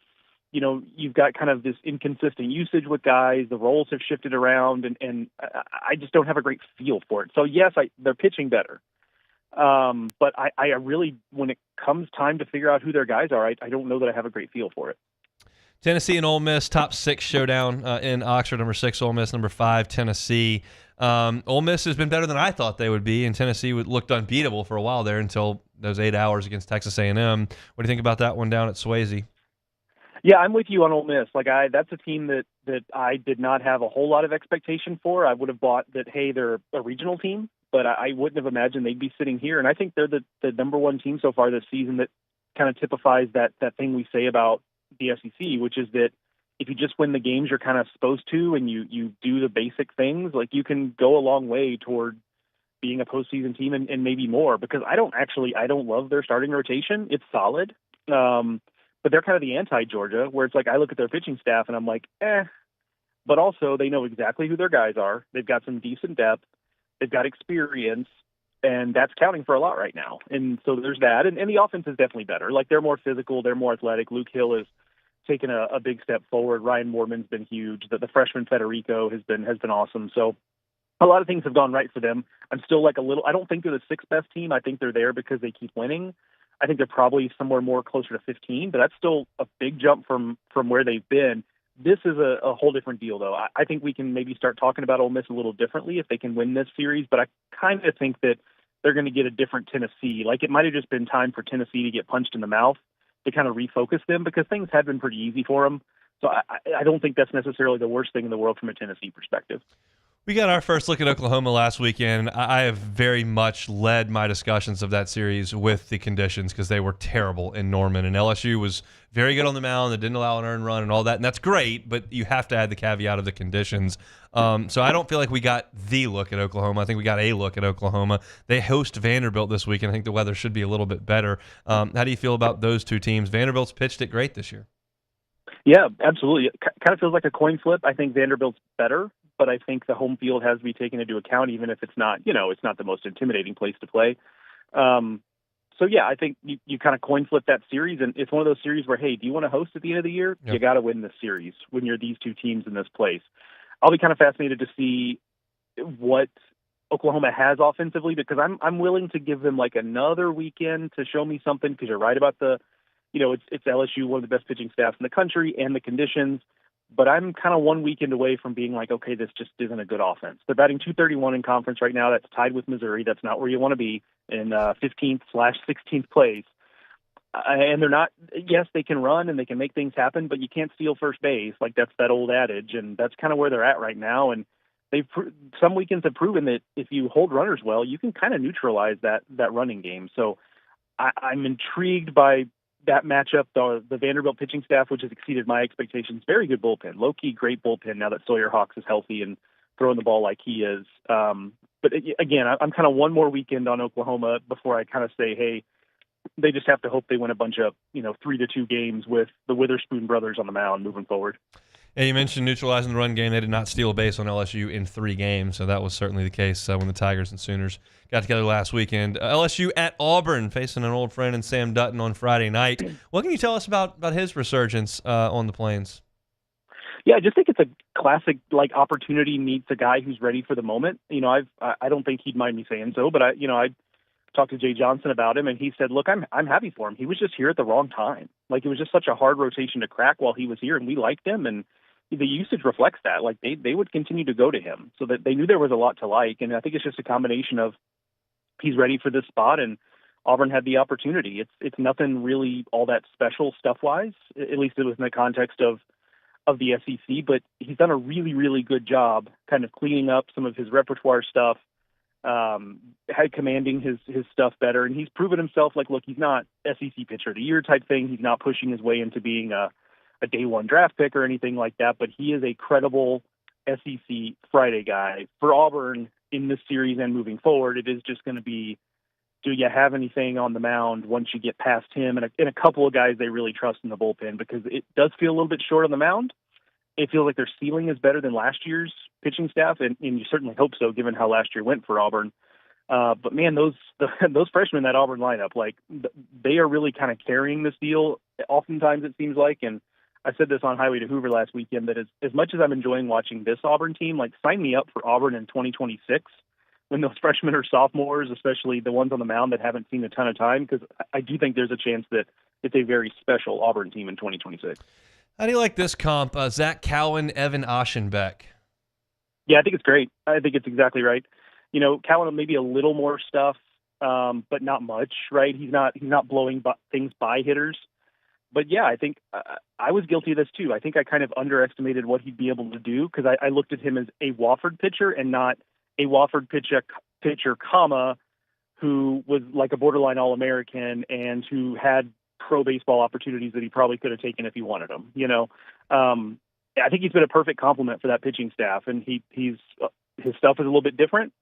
you've got kind of this inconsistent usage with guys. The roles have shifted around, and I just don't have a great feel for it. So, yes, they're pitching better. But I really, when it comes time to figure out who their guys are, I don't know that I have a great feel for it. Tennessee and Ole Miss, top 6 showdown in Oxford. Number 6, Ole Miss. Number 5, Tennessee. Ole Miss has been better than I thought they would be, and Tennessee looked unbeatable for a while there until those 8 hours against Texas A&M. What do you think about that one down at Swayze? Yeah, I'm with you on Ole Miss. That's a team that I did not have a whole lot of expectation for. I would have bought that, hey, they're a regional team, but I wouldn't have imagined they'd be sitting here. And I think they're the number 1 team so far this season that kind of typifies that thing we say about the SEC, which is that if you just win the games you're kind of supposed to, and you do the basic things, like, you can go a long way toward being a postseason team and maybe more, because I don't love their starting rotation. It's solid. But they're kind of the anti-Georgia, where it's like I look at their pitching staff and I'm like, but also they know exactly who their guys are. They've got some decent depth. They've got experience, and that's counting for a lot right now. And so there's that. And the offense is definitely better. Like, they're more physical. They're more athletic. Luke Hill has taken a big step forward. Ryan Moorman's been huge. The freshman Federico has been awesome. So a lot of things have gone right for them. I'm still I don't think they're the 6th best team. I think they're there because they keep winning. I think they're probably somewhere more closer to 15, but that's still a big jump from where they've been. This is a whole different deal, though. I think we can maybe start talking about Ole Miss a little differently if they can win this series, but I kind of think that they're going to get a different Tennessee. Like, it might have just been time for Tennessee to get punched in the mouth to kind of refocus them, because things had been pretty easy for them. So I don't think that's necessarily the worst thing in the world from a Tennessee perspective. We got our first look at Oklahoma last weekend. I have very much led my discussions of that series with the conditions, because they were terrible in Norman. And LSU was very good on the mound. They didn't allow an earned run and all that. And that's great, but you have to add the caveat of the conditions. So I don't feel like we got the look at Oklahoma. I think we got a look at Oklahoma. They host Vanderbilt this week, and I think the weather should be a little bit better. How do you feel about those 2 teams? Vanderbilt's pitched it great this year. Yeah, absolutely. It kind of feels like a coin flip. I think Vanderbilt's better, but I think the home field has to be taken into account, even if it's not, it's not the most intimidating place to play. So yeah, I think you kind of coin flip that series, and it's one of those series where, hey, do you want to host at the end of the year? Yep. You got to win this series when you're these two teams in this place. I'll be kind of fascinated to see what Oklahoma has offensively, because I'm willing to give them like another weekend to show me something, because you're right about it's LSU, one of the best pitching staffs in the country, and the conditions. But I'm kind of one weekend away from being like, okay, this just isn't a good offense. They're batting .231 in conference right now. That's tied with Missouri. That's not where you want to be, in 15th/16th place. And they're not. Yes, they can run and they can make things happen, but you can't steal first base. Like, that's that old adage, and that's kind of where they're at right now. And some weekends have proven that if you hold runners well, you can kind of neutralize that running game. So I'm intrigued by that matchup, the Vanderbilt pitching staff, which has exceeded my expectations. Very good bullpen, low-key great bullpen now that Sawyer Hawks is healthy and throwing the ball like he is. But again, I'm kind of one more weekend on Oklahoma before I kind of say, hey, they just have to hope they win a bunch of 3-2 games with the Witherspoon brothers on the mound moving forward. Yeah, you mentioned neutralizing the run game. They did not steal a base on LSU in 3 games, so that was certainly the case when the Tigers and Sooners got together last weekend. LSU at Auburn, facing an old friend in Sam Dutton on Friday night. What can you tell us about his resurgence on the Plains? Yeah, I just think it's a classic opportunity meets a guy who's ready for the moment. I don't think he'd mind me saying so, but I talked to Jay Johnson about him, and he said, look, I'm happy for him. He was just here at the wrong time. Like, it was just such a hard rotation to crack while he was here, and we liked him, and the usage reflects that. Like, they would continue to go to him, so that they knew there was a lot to like. And I think it's just a combination of he's ready for this spot, and Auburn had the opportunity. It's nothing really all that special stuff-wise, at least it was in the context of the SEC, but he's done a really, really good job kind of cleaning up some of his repertoire stuff, commanding his stuff better, and he's proven himself. Like, look, he's not SEC pitcher of the year type thing. He's not pushing his way into being a day one draft pick or anything like that, but he is a credible SEC Friday guy for Auburn in this series and moving forward. It is just going to be, do you have anything on the mound once you get past him and a couple of guys they really trust in the bullpen, because it does feel a little bit short on the mound. It feels like their ceiling is better than last year's pitching staff, and you certainly hope so, given how last year went for Auburn. But man, those freshmen in that Auburn lineup, like, they are really kind of carrying this deal. Oftentimes, it seems like, and I said this on Highway to Hoover last weekend, that as much as I'm enjoying watching this Auburn team, like, sign me up for Auburn in 2026 when those freshmen are sophomores, especially the ones on the mound that haven't seen a ton of time, because I do think there's a chance that it's a very special Auburn team in 2026. How do you like this comp? Zach Cowan, Evan Aschenbeck. Yeah, I think it's great. I think it's exactly right. Cowan maybe a little more stuff, but not much, right? He's not blowing things by hitters. But yeah, I think I was guilty of this too. I think I kind of underestimated what he'd be able to do, because I looked at him as a Wofford pitcher and not a Wofford pitcher, who was like a borderline All-American and who had pro baseball opportunities that he probably could have taken if he wanted them. I think he's been a perfect complement for that pitching staff, and his stuff is a little bit different.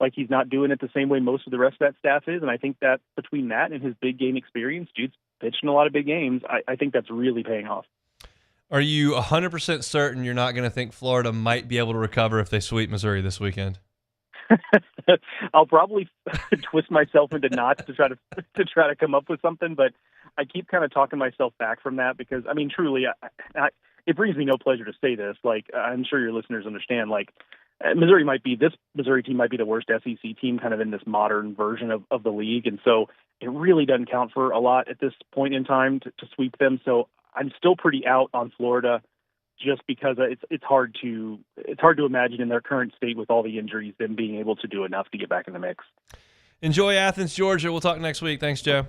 Like, he's not doing it the same way most of the rest of that staff is, and I think that between that and his big game experience, dude's pitched in a lot of big games. I think that's really paying off. Are you 100% certain you're not going to think Florida might be able to recover if they sweep Missouri this weekend? I'll probably twist myself into knots to try to come up with something, but I keep kind of talking myself back from that, because I mean, truly, it brings me no pleasure to say this. Like, I'm sure your listeners understand. Like, Missouri team might be the worst SEC team kind of in this modern version of the league, and so it really doesn't count for a lot at this point in time to sweep them. So I'm still pretty out on Florida, just because it's hard to imagine in their current state with all the injuries them being able to do enough to get back in the mix. Enjoy Athens, Georgia. We'll talk next week. Thanks, Joe.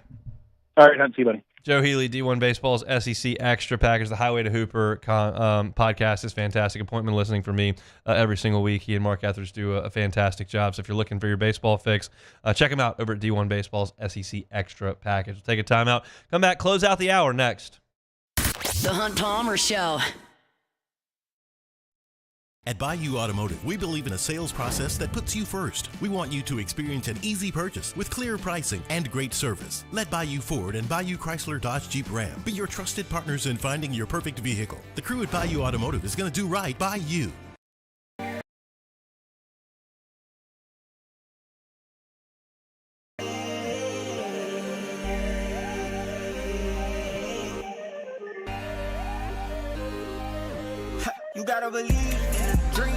All right, see you, buddy. Joe Healy, D1 Baseball's SEC Extra Package, the Highway to Hooper podcast is fantastic. Appointment listening for me every single week. He and Mark Etheridge do a fantastic job. So if you're looking for your baseball fix, check him out over at D1 Baseball's SEC Extra Package. We'll take a timeout. Come back, close out the hour next. The Hunt Palmer Show. At Bayou Automotive, we believe in a sales process that puts you first. We want you to experience an easy purchase with clear pricing and great service. Let Bayou Ford and Bayou Chrysler Dodge Jeep Ram be your trusted partners in finding your perfect vehicle. The crew at Bayou Automotive is going to do right by you. You gotta believe in a dream.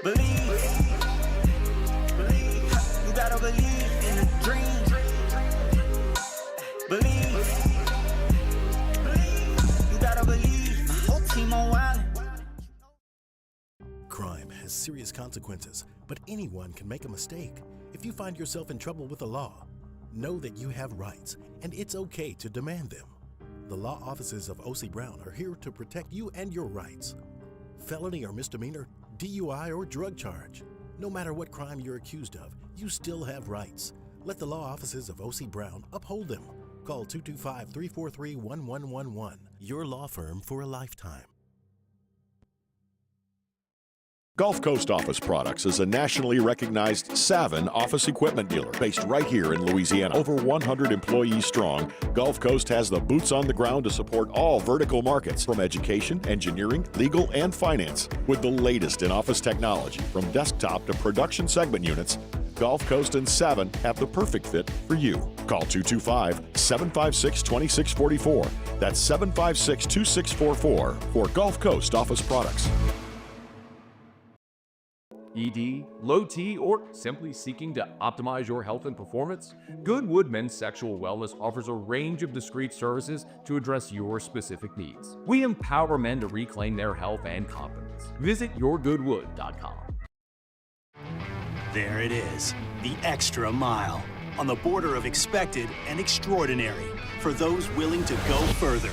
Believe. You gotta believe in a dream. Believe. You gotta believe. My whole team on wild. Crime has serious consequences, but anyone can make a mistake. If you find yourself in trouble with the law, know that you have rights, and it's okay to demand them. The law offices of O.C. Brown are here to protect you and your rights. Felony or misdemeanor, DUI or drug charge. No matter what crime you're accused of, you still have rights. Let the law offices of O.C. Brown uphold them. Call 225-343-1111. Your law firm for a lifetime. Gulf Coast Office Products is a nationally recognized Savin office equipment dealer based right here in Louisiana. Over 100 employees strong, Gulf Coast has the boots on the ground to support all vertical markets, from education, engineering, legal, and finance. With the latest in office technology, from desktop to production segment units, Gulf Coast and Savin have the perfect fit for you. Call 225-756-2644. That's 756-2644 for Gulf Coast Office Products. ED, low T, or simply seeking to optimize your health and performance? Goodwood Men's Sexual Wellness offers a range of discreet services to address your specific needs. We empower men to reclaim their health and confidence. Visit yourgoodwood.com. There it is, the extra mile, on the border of expected and extraordinary, for those willing to go further,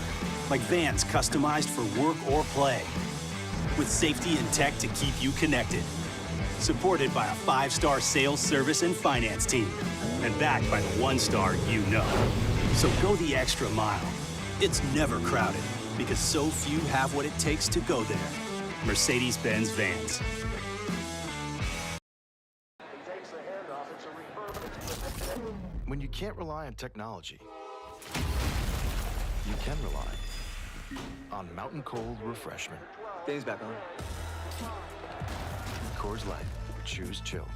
like vans customized for work or play, with safety and tech to keep you connected. Supported by a 5-star sales, service, and finance team, and backed by the 1-star you know. So go the extra mile. It's never crowded, because so few have what it takes to go there. Mercedes-Benz Vans. When you can't rely on technology, you can rely on Mountain Cold Refreshment. Dave's back on. Coors Light. Choose chill.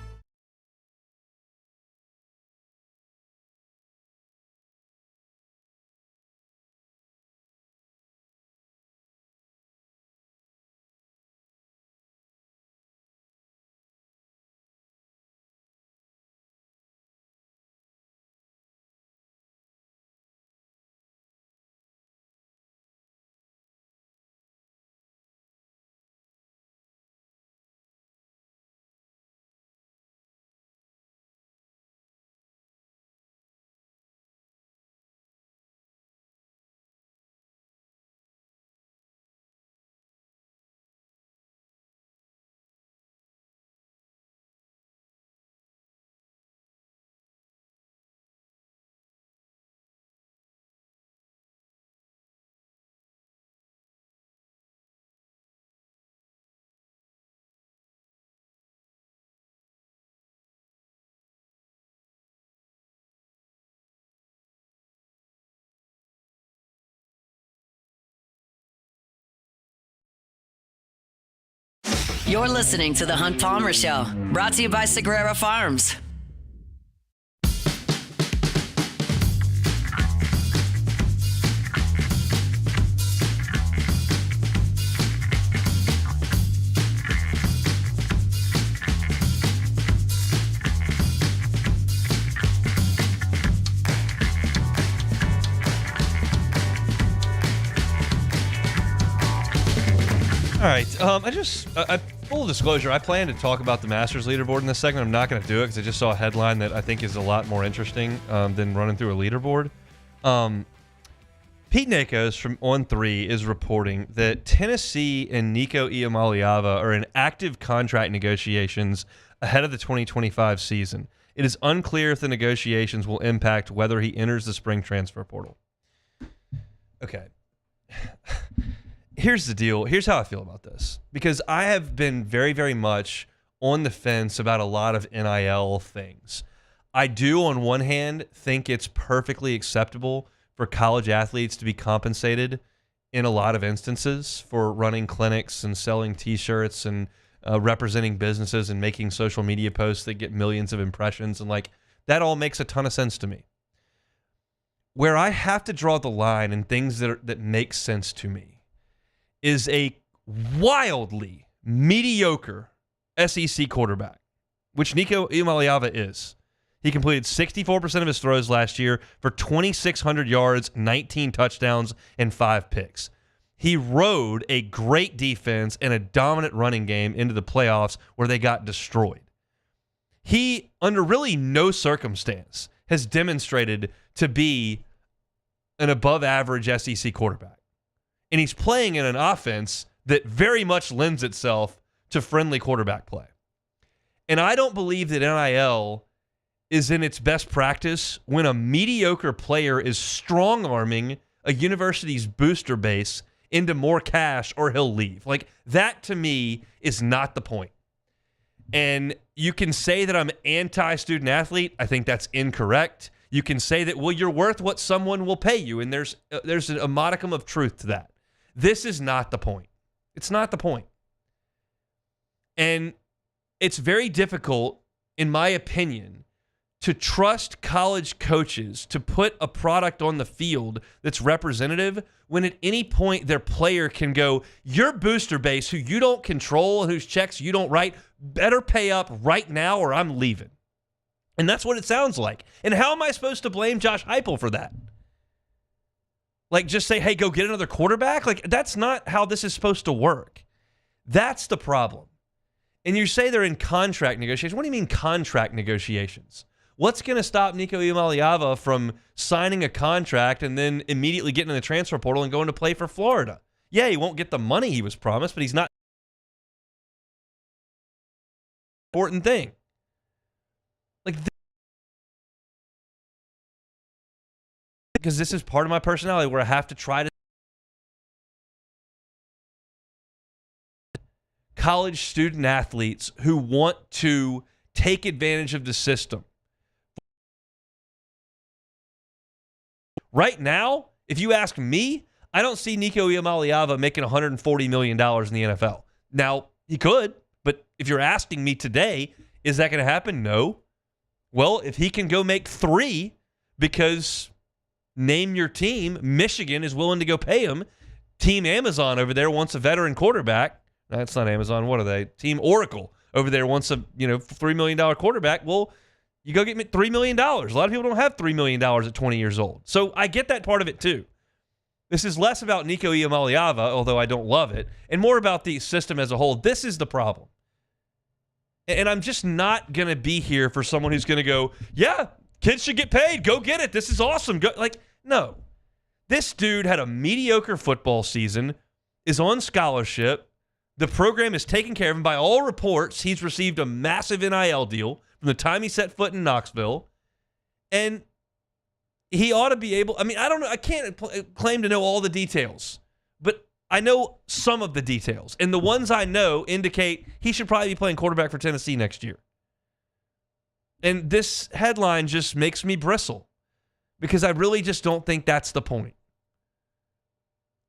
You're listening to The Hunt Palmer Show, brought to you by Sagrera Farms. All right. Full disclosure, I plan to talk about the Masters leaderboard in this segment. I'm not going to do it because I just saw a headline that I think is a lot more interesting than running through a leaderboard. Pete Nakos from On3 is reporting that Tennessee and Nico Iamaleava are in active contract negotiations ahead of the 2025 season. It is unclear if the negotiations will impact whether he enters the spring transfer portal. Okay. here's the deal. Here's how I feel about this. Because I have been very, very much on the fence about a lot of NIL things. I do, on one hand, think it's perfectly acceptable for college athletes to be compensated in a lot of instances for running clinics and selling T-shirts and representing businesses and making social media posts that get millions of impressions. And like, that all makes a ton of sense to me. Where I have to draw the line and things that make sense to me is a wildly mediocre SEC quarterback, which Nico Iamaleava is. He completed 64% of his throws last year for 2,600 yards, 19 touchdowns, and 5 picks. He rode a great defense and a dominant running game into the playoffs where they got destroyed. He, under really no circumstance, has demonstrated to be an above-average SEC quarterback. And he's playing in an offense that very much lends itself to friendly quarterback play. And I don't believe that NIL is in its best practice when a mediocre player is strong-arming a university's booster base into more cash or he'll leave. Like, that to me is not the point. And you can say that I'm anti-student athlete. I think that's incorrect. You can say that, well, you're worth what someone will pay you, and there's a modicum of truth to that. This is not the point. It's not the point. And it's very difficult, in my opinion, to trust college coaches to put a product on the field that's representative when at any point their player can go, your booster base, who you don't control and whose checks you don't write, better pay up right now or I'm leaving. And that's what it sounds like. And how am I supposed to blame Josh Heupel for that? Like, just say, hey, go get another quarterback? Like, that's not how this is supposed to work. That's the problem. And you say they're in contract negotiations. What do you mean contract negotiations? What's going to stop Nico Iamaleava from signing a contract and then immediately getting in the transfer portal and going to play for Florida? Yeah, he won't get the money he was promised, but he's not. Important thing. Like, because this is part of my personality where I have to try to college student athletes who want to take advantage of the system. Right now, if you ask me, I don't see Nico Iamaleava making $140 million in the NFL. Now, he could, but if you're asking me today, is that going to happen? No. Well, if he can go make 3 because, name your team, Michigan is willing to go pay him. Team Amazon over there wants a veteran quarterback. That's not Amazon. What are they? Team Oracle over there wants a $3 million quarterback. Well, you go get me $3 million. A lot of people don't have $3 million at 20 years old. So I get that part of it too. This is less about Nico Iamaleava, although I don't love it, and more about the system as a whole. This is the problem. And I'm just not going to be here for someone who's going to go, yeah, kids should get paid. Go get it. This is awesome. Go. Like, no. This dude had a mediocre football season, is on scholarship. The program is taking care of him. By all reports, he's received a massive NIL deal from the time he set foot in Knoxville. And he ought to be able, I mean, I don't know, I can't claim to know all the details, but I know some of the details. And the ones I know indicate he should probably be playing quarterback for Tennessee next year. And this headline just makes me bristle because I really just don't think that's the point.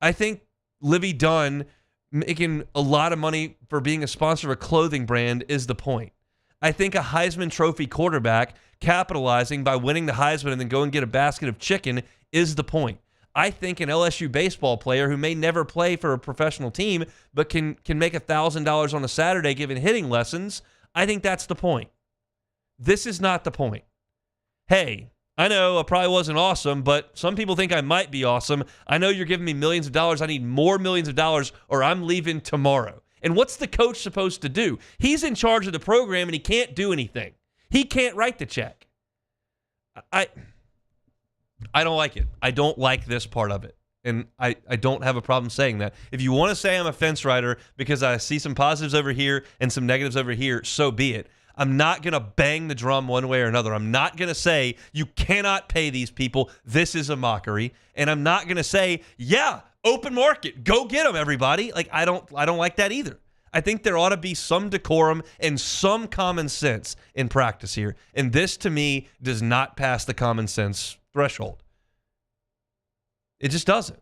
I think Livy Dunn making a lot of money for being a sponsor of a clothing brand is the point. I think a Heisman Trophy quarterback capitalizing by winning the Heisman and then go and get a basket of chicken is the point. I think an LSU baseball player who may never play for a professional team but can make $1,000 on a Saturday giving hitting lessons, I think that's the point. This is not the point. Hey, I know I probably wasn't awesome, but some people think I might be awesome. I know you're giving me millions of dollars. I need more millions of dollars or I'm leaving tomorrow. And what's the coach supposed to do? He's in charge of the program and he can't do anything. He can't write the check. I don't like it. I don't like this part of it. And I don't have a problem saying that. If you want to say I'm a fence rider because I see some positives over here and some negatives over here, so be it. I'm not going to bang the drum one way or another. I'm not going to say you cannot pay these people. This is a mockery. And I'm not going to say, yeah, Open market. Go get them, everybody. Like, I don't like that either. I think there ought to be some decorum and some common sense in practice here. And this, to me, does not pass the common sense threshold. It just doesn't.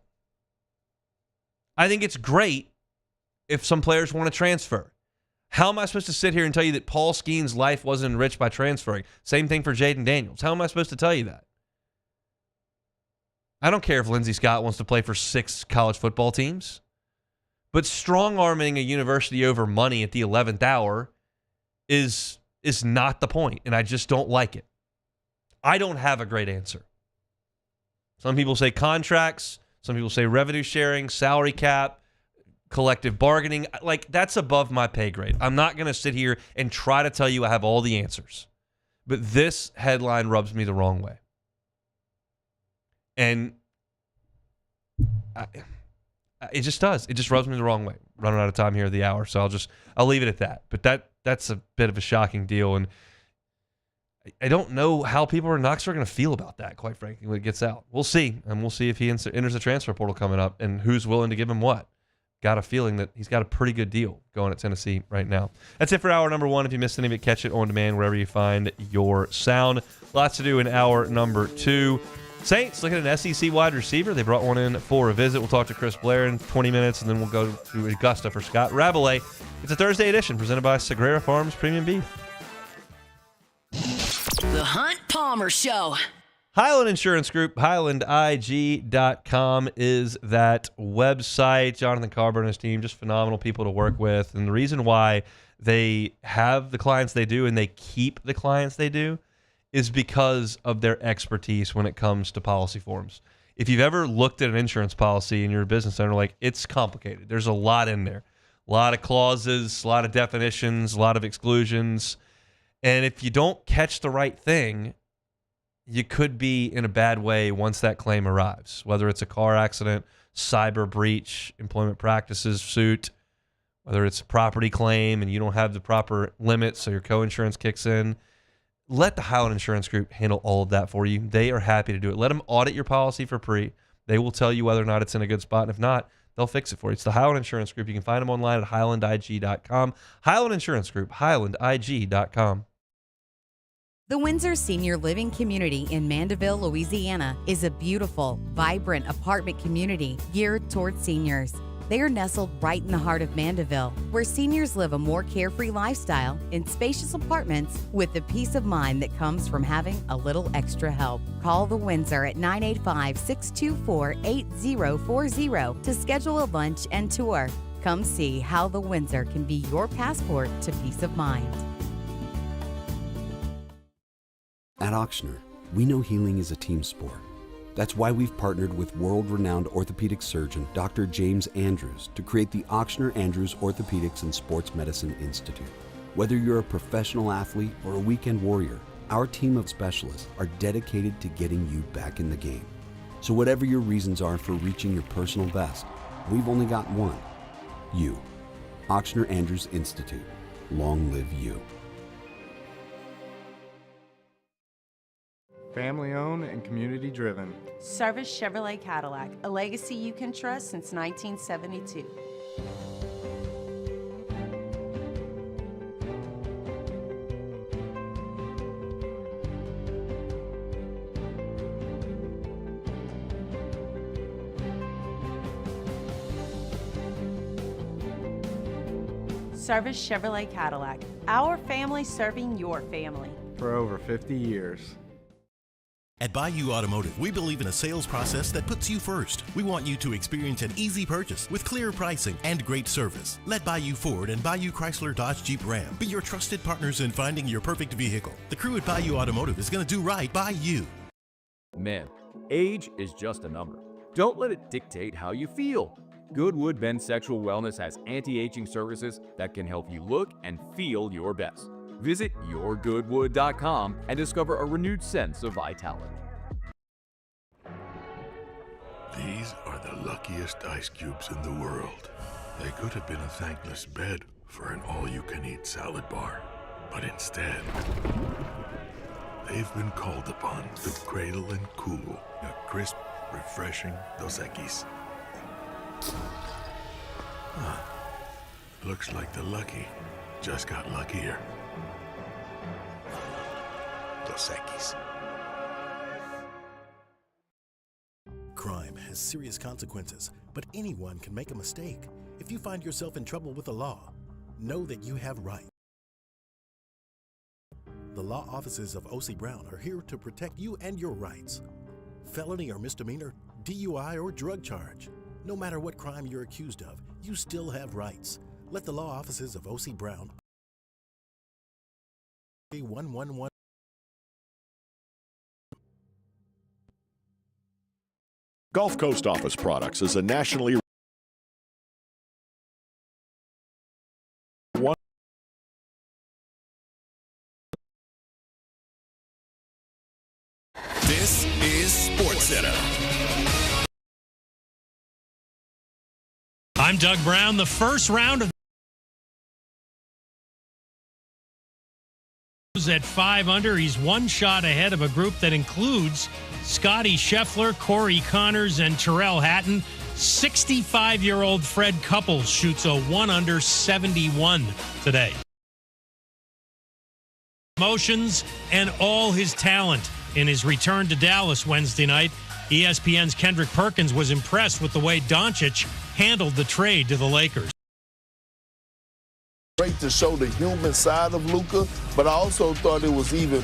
I think it's great if some players want to transfer. How am I supposed to sit here and tell you that Paul Skeen's life wasn't enriched by transferring? Same thing for Jaden Daniels. How am I supposed to tell you that? I don't care if Lindsey Scott wants to play for 6 college football teams, but strong-arming a university over money at the 11th hour is not the point, and I just don't like it. I don't have a great answer. Some people say contracts. Some people say revenue sharing, salary cap, collective bargaining. Like, that's above my pay grade. I'm not going to sit here and try to tell you I have all the answers. But this headline rubs me the wrong way. And it just does. It just rubs me the wrong way. Running out of time here at the hour, so I'll leave it at that. But that's a bit of a shocking deal, and I don't know how people in Knoxville are going to feel about that, quite frankly, when it gets out. We'll see, and we'll see if he enters the transfer portal coming up and who's willing to give him what. Got a feeling that he's got a pretty good deal going at Tennessee right now. That's it for hour number 1. If you missed any of it, catch it on demand wherever you find your sound. Lots to do in hour number 2. Saints looking at an SEC wide receiver. They brought one in for a visit. We'll talk to Chris Blair in 20 minutes, and then we'll go to Augusta for Scott Rabalais. It's a Thursday edition presented by Sagrera Farms Premium Beef. The Hunt Palmer Show. Highland Insurance Group, HighlandIG.com is that website. Jonathan Carver and his team, just phenomenal people to work with. And the reason why they have the clients they do and they keep the clients they do is because of their expertise when it comes to policy forms. If you've ever looked at an insurance policy and you're a business owner, like, it's complicated. There's a lot in there. A lot of clauses, a lot of definitions, a lot of exclusions. And if you don't catch the right thing, you could be in a bad way once that claim arrives, whether it's a car accident, cyber breach, employment practices suit, whether it's a property claim and you don't have the proper limits so your co-insurance kicks in. Let the Highland Insurance Group handle all of that for you. They are happy to do it. Let them audit your policy for free. They will tell you whether or not it's in a good spot, and if not, they'll fix it for you. It's the Highland Insurance Group. You can find them online at HighlandIG.com. Highland Insurance Group, HighlandIG.com. The Windsor Senior Living Community in Mandeville, Louisiana is a beautiful, vibrant apartment community geared towards seniors. They are nestled right in the heart of Mandeville, where seniors live a more carefree lifestyle in spacious apartments with the peace of mind that comes from having a little extra help. Call the Windsor at 985-624-8040 to schedule a lunch and tour. Come see how the Windsor can be your passport to peace of mind. At Auctioner, we know healing is a team sport. That's why we've partnered with world-renowned orthopedic surgeon Dr. James Andrews to create the Auctioner Andrews Orthopedics and Sports Medicine Institute. Whether you're a professional athlete or a weekend warrior, our team of specialists are dedicated to getting you back in the game. So whatever your reasons are for reaching your personal best, we've only got one: you. Auctioner Andrews Institute. Long live you. Family owned and community driven. Service Chevrolet Cadillac, a legacy you can trust since 1972. Service Chevrolet Cadillac, our family serving your family. For over 50 years. At Bayou Automotive, we believe in a sales process that puts you first. We want you to experience an easy purchase with clear pricing and great service. Let Bayou Ford and Bayou Chrysler Dodge Jeep Ram be your trusted partners in finding your perfect vehicle. The crew at Bayou Automotive is going to do right by you. Men, age is just a number. Don't let it dictate how you feel. Goodwood Men's Sexual Wellness has anti-aging services that can help you look and feel your best. Visit yourgoodwood.com and discover a renewed sense of vitality. These are the luckiest ice cubes in the world. They could have been a thankless bed for an all-you-can-eat salad bar. But instead, they've been called upon to cradle and cool a crisp, refreshing Dos Equis. Looks like the lucky just got luckier. Dos Equis. Crime has serious consequences, but anyone can make a mistake. If you find yourself in trouble with the law, know that you have rights. The law offices of O.C. Brown are here to protect you and your rights. Felony or misdemeanor, DUI or drug charge. No matter what crime you're accused of, you still have rights. Let the law offices of O.C. Brown 111. Gulf Coast Office Products is a nationally This is SportsCenter. I'm Doug Brown. The first round of at 5 under. He's one shot ahead of a group that includes Scotty Scheffler, Corey Connors, and Tyrrell Hatton. 65-year-old Fred Couples shoots a 1 under 71 today. Emotions and all his talent in his return to Dallas Wednesday night. ESPN's Kendrick Perkins was impressed with the way Doncic handled the trade to the Lakers. Great to show the human side of Luka, but I also thought it was even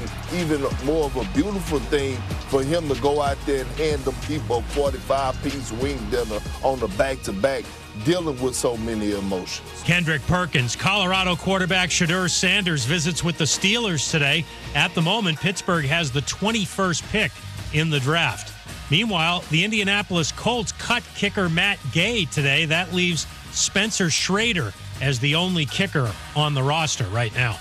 more of a beautiful thing for him to go out there and hand them people a 45-piece wing dinner on the back-to-back, dealing with so many emotions. Kendrick Perkins, Colorado quarterback Shedeur Sanders visits with the Steelers today. At the moment, Pittsburgh has the 21st pick in the draft. Meanwhile, the Indianapolis Colts cut kicker Matt Gay today. That leaves Spencer Schrader as the only kicker on the roster right now.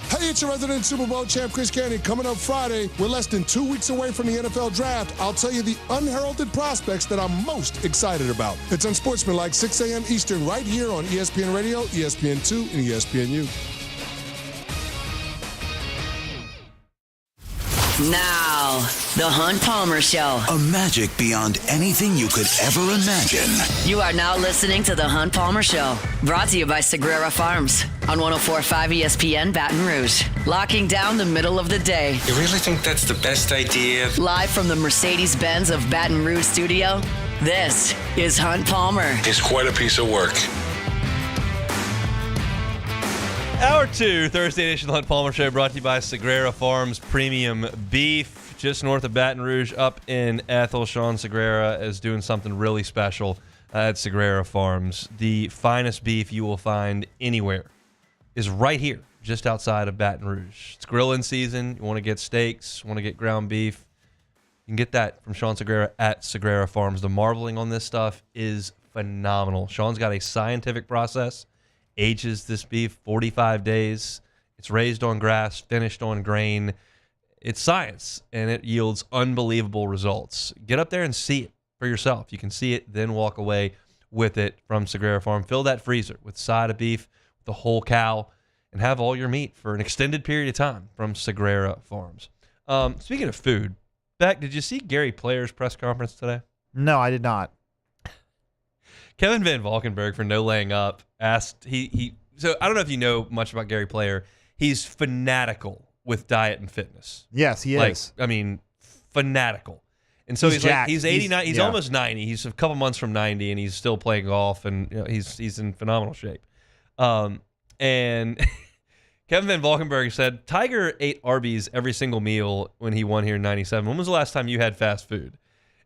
Hey, it's your resident Super Bowl champ, Chris Candy. Coming up Friday, we're less than 2 weeks away from the NFL draft. I'll tell you the unheralded prospects that I'm most excited about. It's Unsportsmanlike, 6 a.m. Eastern, right here on ESPN Radio, ESPN2, and ESPNU. Now, the Hunt Palmer Show. A magic beyond anything you could ever imagine. You are now listening to the Hunt Palmer Show, brought to you by Sagrera Farms on 104.5 ESPN Baton Rouge. Locking down the middle of the day. You really think that's the best idea? Live from the Mercedes-Benz of Baton Rouge studio, this is Hunt Palmer. It's quite a piece of work. Hour 2, Thursday edition of the Hunt Palmer Show, brought to you by Sagrera Farms Premium Beef, just north of Baton Rouge, up in Ethel. Sean Sagrera is doing something really special at Sagrera Farms. The finest beef you will find anywhere is right here, just outside of Baton Rouge. It's grilling season. You want to get steaks, want to get ground beef. You can get that from Sean Sagrera at Sagrera Farms. The marbling on this stuff is phenomenal. Sean's got a scientific process. Ages this beef 45 days. It's raised on grass, finished on grain. It's science, and it yields unbelievable results. Get up there and see it for yourself. You can see it, then walk away with it from Sagrera Farm. Fill that freezer with side of beef, the whole cow, and have all your meat for an extended period of time from Sagrera Farms. Speaking of food, Beck, did you see Gary Player's press conference today? No, I did not. Kevin Van Valkenburg, for No Laying Up, asked, so I don't know if you know much about Gary Player. He's fanatical with diet and fitness. Yes, he is. I mean, fanatical. And so he's jacked. He's 89. He's almost 90. He's a couple months from 90, and he's still playing golf, and he's in phenomenal shape. And Kevin Van Valkenburg said, Tiger ate Arby's every single meal when he won here in 97. When was the last time you had fast food?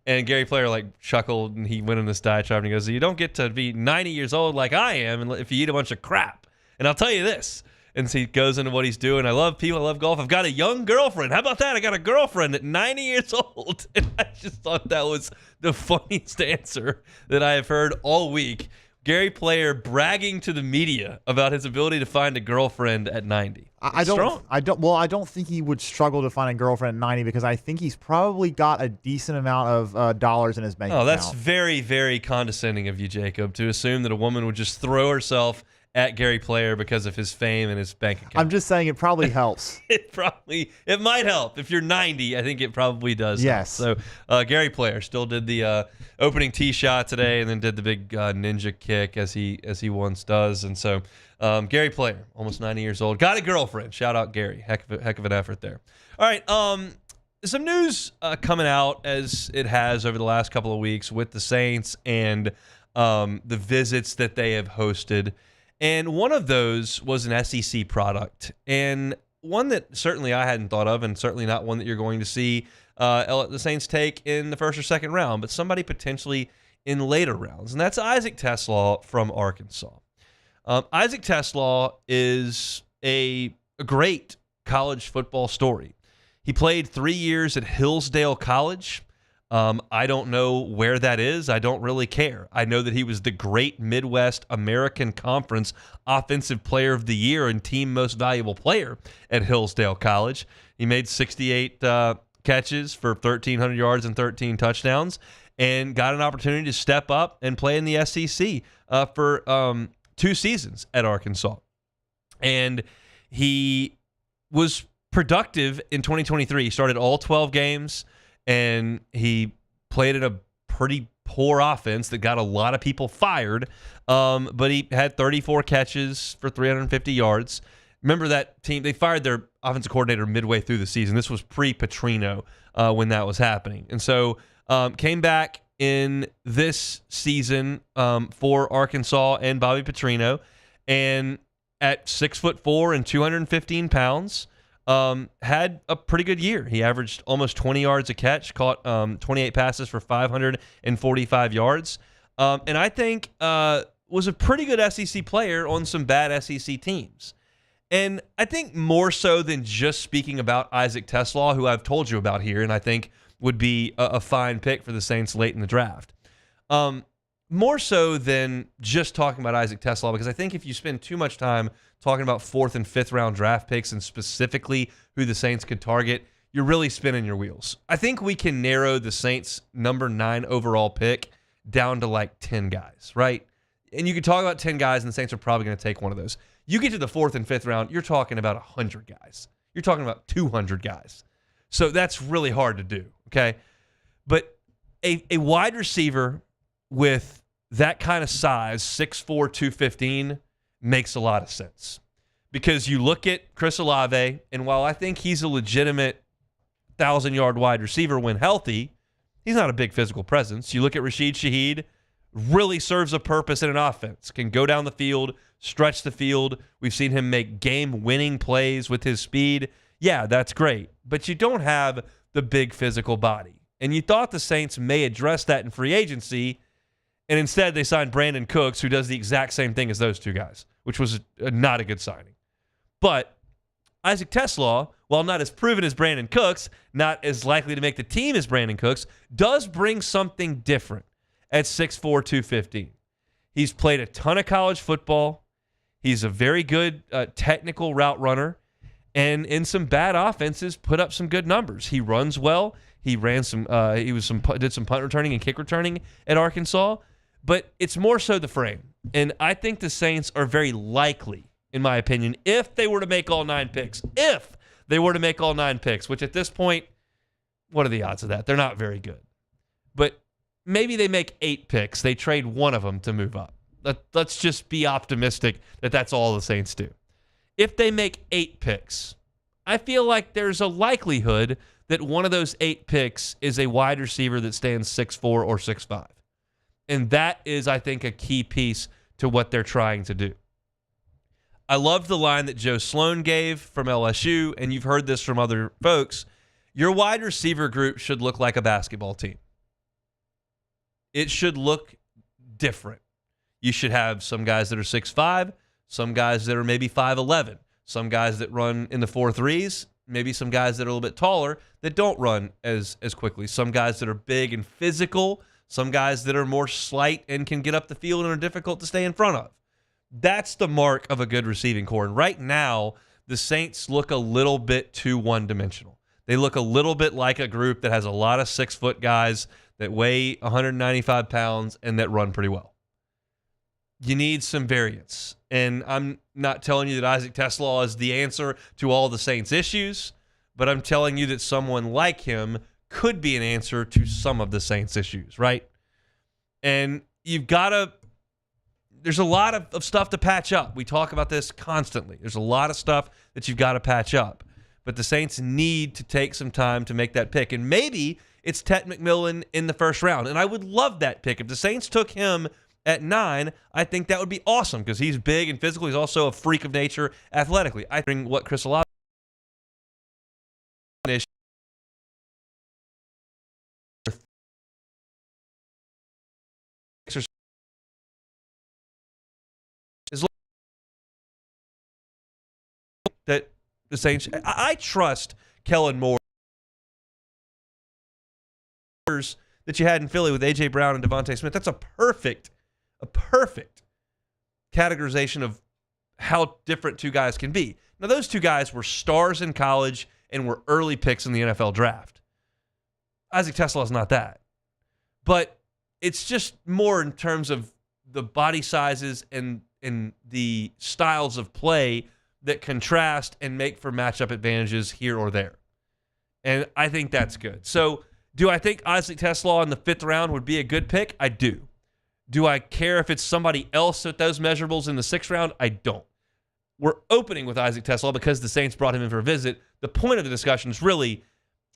And Gary Player chuckled, and he went in this diatribe, and he goes, you don't get to be 90 years old like I am and if you eat a bunch of crap. And I'll tell you this. And so he goes into what he's doing. I love people. I love golf. I've got a young girlfriend. How about that? I got a girlfriend at 90 years old. And I just thought that was the funniest answer that I have heard all week. Gary Player bragging to the media about his ability to find a girlfriend at 90. I don't think he would struggle to find a girlfriend at 90 because I think he's probably got a decent amount of dollars in his bank account. Oh, that's very, very condescending of you, Jacob, to assume that a woman would just throw herself at Gary Player because of his fame and his bank account. I'm just saying it probably helps. It might help. If you're 90, I think it probably does. Yes. Help. So Gary Player still did the opening tee shot today, and then did the big ninja kick as he once does. And so Gary Player, almost 90 years old, got a girlfriend. Shout out Gary. Heck of an effort there. All right. Some news coming out as it has over the last couple of weeks with the Saints and the visits that they have hosted. And one of those was an SEC product, and one that certainly I hadn't thought of, and certainly not one that you're going to see the Saints take in the first or second round, but somebody potentially in later rounds, and that's Isaac TeSlaa from Arkansas. Isaac TeSlaa is a great college football story. He played 3 years at Hillsdale College. I don't know where that is. I don't really care. I know that he was the great Midwest American Conference Offensive Player of the Year and Team Most Valuable Player at Hillsdale College. He made 68 catches for 1,300 yards and 13 touchdowns and got an opportunity to step up and play in the SEC for 2 seasons at Arkansas. And he was productive in 2023. He started all 12 games. And he played in a pretty poor offense that got a lot of people fired. But he had 34 catches for 350 yards. Remember that team, they fired their offensive coordinator midway through the season. This was pre-Petrino when that was happening. And so came back in this season for Arkansas and Bobby Petrino. And at 6'4" and 215 pounds, had a pretty good year. He averaged almost 20 yards a catch, caught 28 passes for 545 yards, and I think was a pretty good SEC player on some bad SEC teams. And I think more so than just speaking about Isaac TeSlaa, who I've told you about here, and I think would be a fine pick for the Saints late in the draft. More so than just talking about Isaac TeSlaa, because I think if you spend too much time talking about 4th and 5th round draft picks and specifically who the Saints could target, you're really spinning your wheels. I think we can narrow the Saints' number 9 overall pick down to like 10 guys, right? And you could talk about 10 guys, and the Saints are probably going to take one of those. You get to the 4th and 5th round, you're talking about 100 guys. You're talking about 200 guys. So that's really hard to do, okay? But a wide receiver with that kind of size, 6'4", 215, makes a lot of sense. Because you look at Chris Olave, and while I think he's a legitimate 1,000-yard wide receiver when healthy, he's not a big physical presence. You look at Rashid Shaheed, really serves a purpose in an offense, can go down the field, stretch the field. We've seen him make game-winning plays with his speed. Yeah, that's great. But you don't have the big physical body. And you thought the Saints may address that in free agency, and instead they signed Brandon Cooks, who does the exact same thing as those two guys, which was not a good signing. But Isaac TeSlaa, while not as proven as Brandon Cooks, not as likely to make the team as Brandon Cooks, does bring something different at 6'4", 215. He's played a ton of college football. He's a very good technical route runner, and in some bad offenses, put up some good numbers. He runs well. He ran some. Did some punt returning and kick returning at Arkansas. But it's more so the frame. And I think the Saints are very likely, in my opinion, if they were to make all 9 picks, which at this point, what are the odds of that? They're not very good. But maybe they make 8 picks. They trade one of them to move up. Let's just be optimistic that that's all the Saints do. If they make 8 picks, I feel like there's a likelihood that one of those 8 picks is a wide receiver that stands 6'4" or 6'5". And that is, I think, a key piece to what they're trying to do. I loved the line that Joe Sloan gave from LSU, and you've heard this from other folks. Your wide receiver group should look like a basketball team. It should look different. You should have some guys that are 6'5", some guys that are maybe 5'11", some guys that run in the 4.3s, maybe some guys that are a little bit taller that don't run as quickly, some guys that are big and physical, some guys that are more slight and can get up the field and are difficult to stay in front of. That's the mark of a good receiving core. And right now, the Saints look a little bit too one-dimensional. They look a little bit like a group that has a lot of 6-foot guys that weigh 195 pounds and that run pretty well. you need some variance. And I'm not telling you that Isaac TeSlaa is the answer to all the Saints' issues, but I'm telling you that someone like him could be an answer to some of the Saints' issues, right? And you've got to – there's a lot of stuff to patch up. We talk about this constantly. There's a lot of stuff that you've got to patch up. But the Saints need to take some time to make that pick. And maybe it's Tet McMillan in the first round. And I would love that pick. If the Saints took him at 9, I think that would be awesome because he's big and physical. He's also a freak of nature athletically. I think what Chris Olave is that the Saints. I trust Kellen Moore that you had in Philly with A.J. Brown and Devontae Smith. That's a perfect categorization of how different two guys can be. Now, those two guys were stars in college and were early picks in the NFL draft. Isaac TeSlaa is not that. But it's just more in terms of the body sizes and the styles of play that contrast and make for matchup advantages here or there. And I think that's good. So do I think Isaac TeSlaa in the 5th round would be a good pick? I do. Do I care if it's somebody else with those measurables in the 6th round? I don't. We're opening with Isaac TeSlaa because the Saints brought him in for a visit. The point of the discussion is really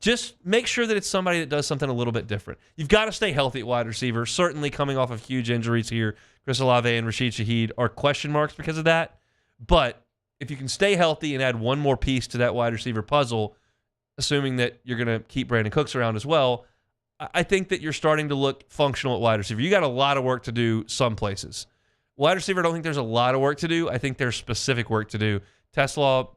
just make sure that it's somebody that does something a little bit different. You've got to stay healthy at wide receiver. Certainly coming off of huge injuries here, Chris Olave and Rashid Shaheed are question marks because of that. But if you can stay healthy and add one more piece to that wide receiver puzzle, assuming that you're going to keep Brandon Cooks around as well, I think that you're starting to look functional at wide receiver. You got a lot of work to do some places. Wide receiver, I don't think there's a lot of work to do. I think there's specific work to do. TeSlaa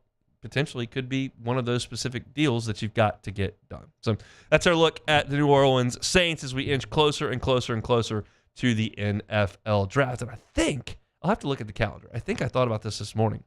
potentially could be one of those specific deals that you've got to get done. So that's our look at the New Orleans Saints as we inch closer and closer and closer to the NFL draft. And I think I'll have to look at the calendar. I think I thought about this morning.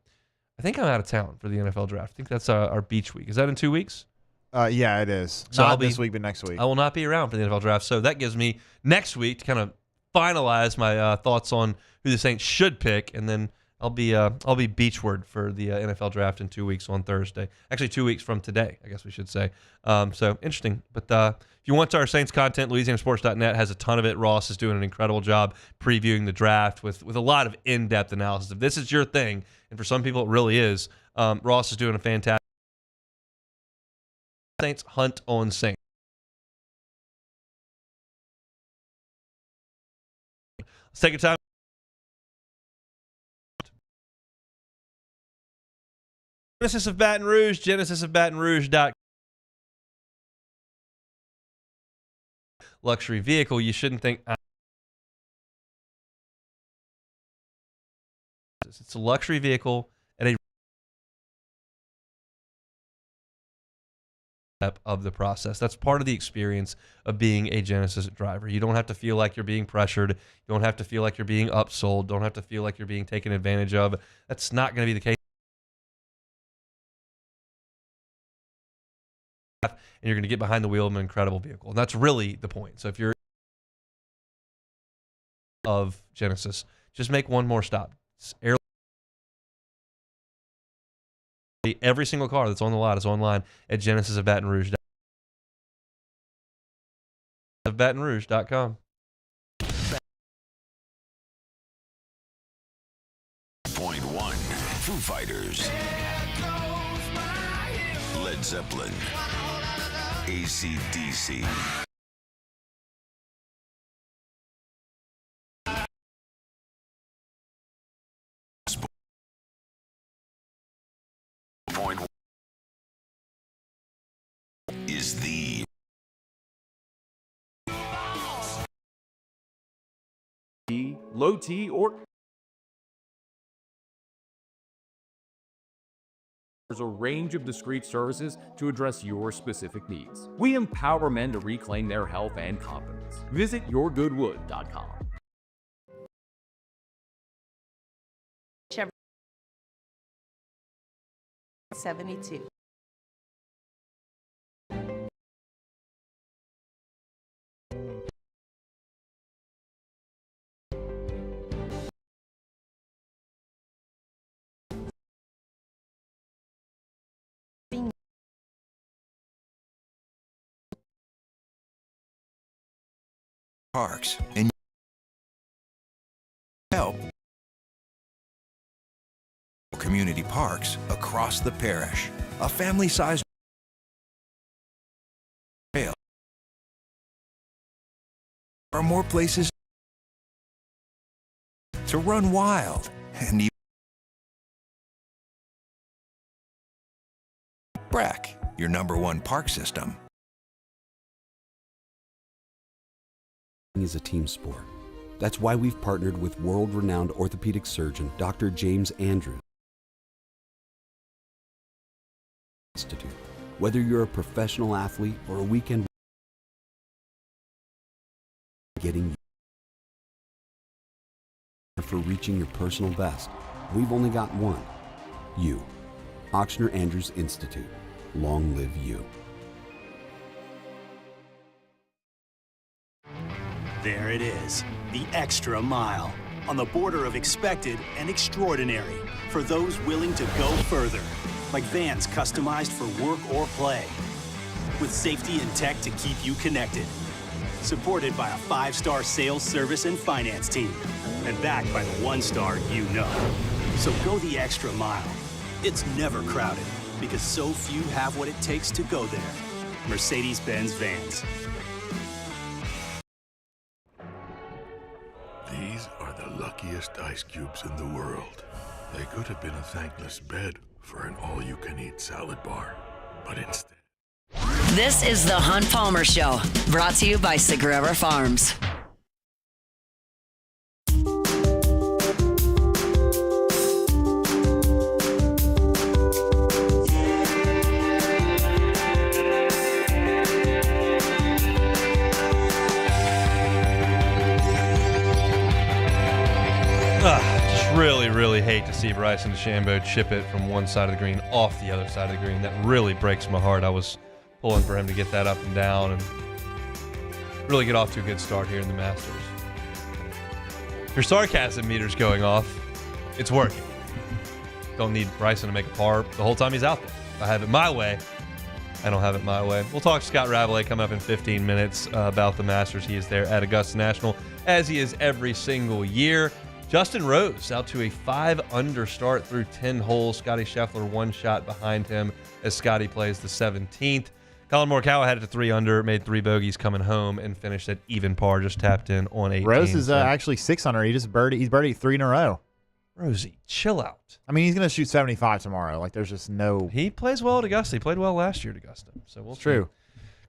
I think I'm out of town for the NFL draft. I think that's our beach week. Is that in 2 weeks? Yeah, it is. So Not this week, but next week. I will not be around for the NFL draft. So that gives me next week to kind of finalize my thoughts on who the Saints should pick, and then I'll be beachward for the NFL draft in 2 weeks on Thursday. Actually, 2 weeks from today, I guess we should say. So interesting. But if you want our Saints content, LouisianaSports.net has a ton of it. Ross is doing an incredible job previewing the draft with a lot of in-depth analysis. If this is your thing, and for some people it really is, Ross is doing a fantastic Saints hunt on Saints. Let's take a time. Genesis of Baton Rouge, genesisofbatonrouge.com. Luxury vehicle, you shouldn't think. It's a luxury vehicle at a step of the process. That's part of the experience of being a Genesis driver. You don't have to feel like you're being pressured. You don't have to feel like you're being upsold. Don't have to feel like you're being taken advantage of. That's not going to be the case. And you're going to get behind the wheel of an incredible vehicle. And that's really the point. So if you're of Genesis, just make one more stop. Every single car that's on the lot is online at genesisofbatonrouge.com. Point 1, Foo Fighters, Led Zeppelin, AC/DC. Point 1 is the T, low T, or there's a range of discrete services to address your specific needs. We empower men to reclaim their health and confidence. Visit yourgoodwood.com. 72. parks and help community parks across the parish. A family-sized trail are more places to run wild and even Breck, your #1 park system. Is a team sport. That's why we've partnered with world-renowned orthopedic surgeon Dr. James Andrews Institute. Whether you're a professional athlete or a weekend getting for reaching your personal best, we've only got one. You. Ochsner Andrews Institute. Long live you. There it is, the extra mile, on the border of expected and extraordinary for those willing to go further, like vans customized for work or play, with safety and tech to keep you connected, supported by a 5-star sales, service, and finance team, and backed by the 1-star you know. So go the extra mile. It's never crowded, because so few have what it takes to go there. Mercedes-Benz Vans. These are the luckiest ice cubes in the world. They could have been a thankless bed for an all-you-can-eat salad bar, but instead... This is the Hunt Palmer Show, brought to you by Sagrera Farms. Really hate to see Bryson DeChambeau chip it from one side of the green off the other side of the green. That really breaks my heart. I was pulling for him to get that up and down and really get off to a good start here in the Masters. Your sarcasm meter's going off. It's working. Don't need Bryson to make a par the whole time he's out there. If I have it my way, I don't have it my way. We'll talk to Scott Rabalais coming up in 15 minutes about the Masters. He is there at Augusta National, as he is every single year. Justin Rose out to a 5-under start through 10 holes. Scotty Scheffler 1 shot behind him as Scotty plays the 17th. Colin Morikawa had it to 3-under, made 3 bogeys coming home, and finished at even par, just tapped in on 18. Rose is actually 6-under. He's birdied 3 in a row. Rosie, chill out. I mean, he's going to shoot 75 tomorrow. Like, there's just no... He plays well at Augusta. He played well last year at Augusta. So we'll see. True.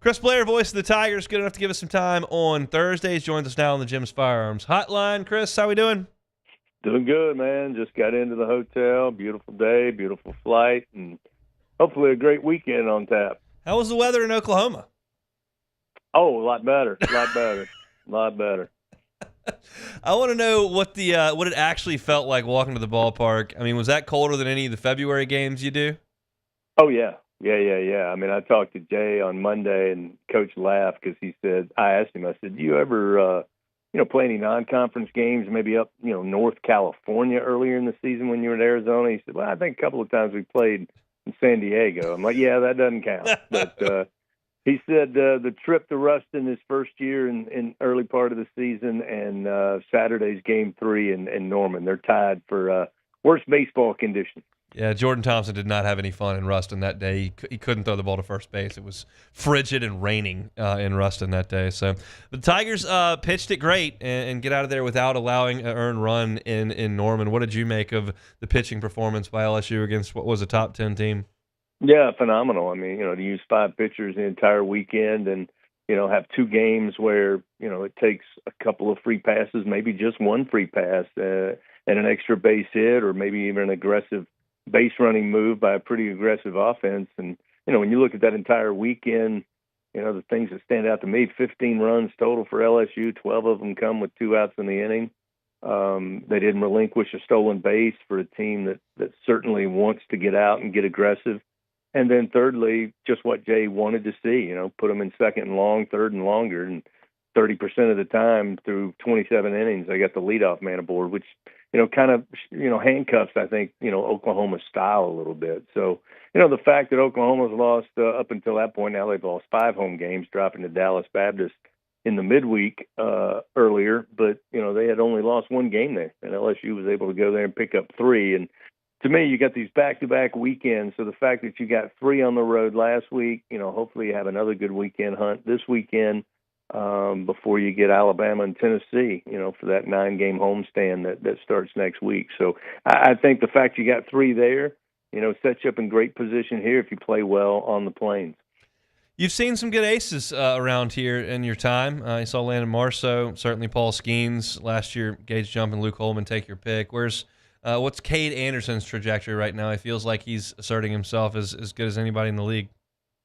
Chris Blair, voice of the Tigers, good enough to give us some time on Thursdays. Joins us now on the Jim's Firearms Hotline. Chris, how we doing? Doing good, man. Just got into the hotel. Beautiful day, beautiful flight, and hopefully a great weekend on tap. How was the weather in Oklahoma? Oh, a lot better. A lot better. A lot better. I want to know what it actually felt like walking to the ballpark. I mean, was that colder than any of the February games you do? Oh, yeah. Yeah. I mean, I talked to Jay on Monday, and Coach laughed because he said, I asked him, I said, do you ever play any non-conference games, maybe up, North California earlier in the season when you were in Arizona? He said, well, I think a couple of times we played in San Diego. I'm like, yeah, that doesn't count. But he said the trip to Ruston his first year in early part of the season and Saturday's Game 3 in Norman. They're tied for worst baseball conditions. Yeah, Jordan Thompson did not have any fun in Ruston that day. He couldn't throw the ball to first base. It was frigid and raining in Ruston that day. So the Tigers pitched it great and get out of there without allowing an earned run in Norman. What did you make of the pitching performance by LSU against what was a top 10 team? Yeah, phenomenal. I mean, to use 5 pitchers the entire weekend and, have 2 games where, it takes a couple of free passes, maybe just one free pass and an extra base hit or maybe even an aggressive base running move by a pretty aggressive offense. And, when you look at that entire weekend, the things that stand out to me, 15 runs total for LSU, 12 of them come with 2 outs in the inning. They didn't relinquish a stolen base for a team that certainly wants to get out and get aggressive. And then thirdly, just what Jay wanted to see, put them in second and long, third and longer, and 30% of the time through 27 innings, they got the leadoff man aboard, which, kind of, handcuffs, I think, Oklahoma's style a little bit. So, the fact that Oklahoma's lost up until that point, now they've lost 5 home games, dropping to Dallas Baptist, in the midweek earlier, but they had only lost one game there, and LSU was able to go there and pick up 3. And to me, you got these back-to-back weekends, so the fact that you got 3 on the road last week, hopefully you have another good weekend hunt this weekend before you get Alabama and Tennessee, for that 9-game homestand that starts next week. So I think the fact you got 3 there, sets you up in great position here if you play well on the Plains. You've seen some good aces around here in your time. You saw Landon Marceau, certainly Paul Skeens last year, Gage Jump and Luke Holman, take your pick. What's Cade Anderson's trajectory right now? It feels like he's asserting himself as good as anybody in the league.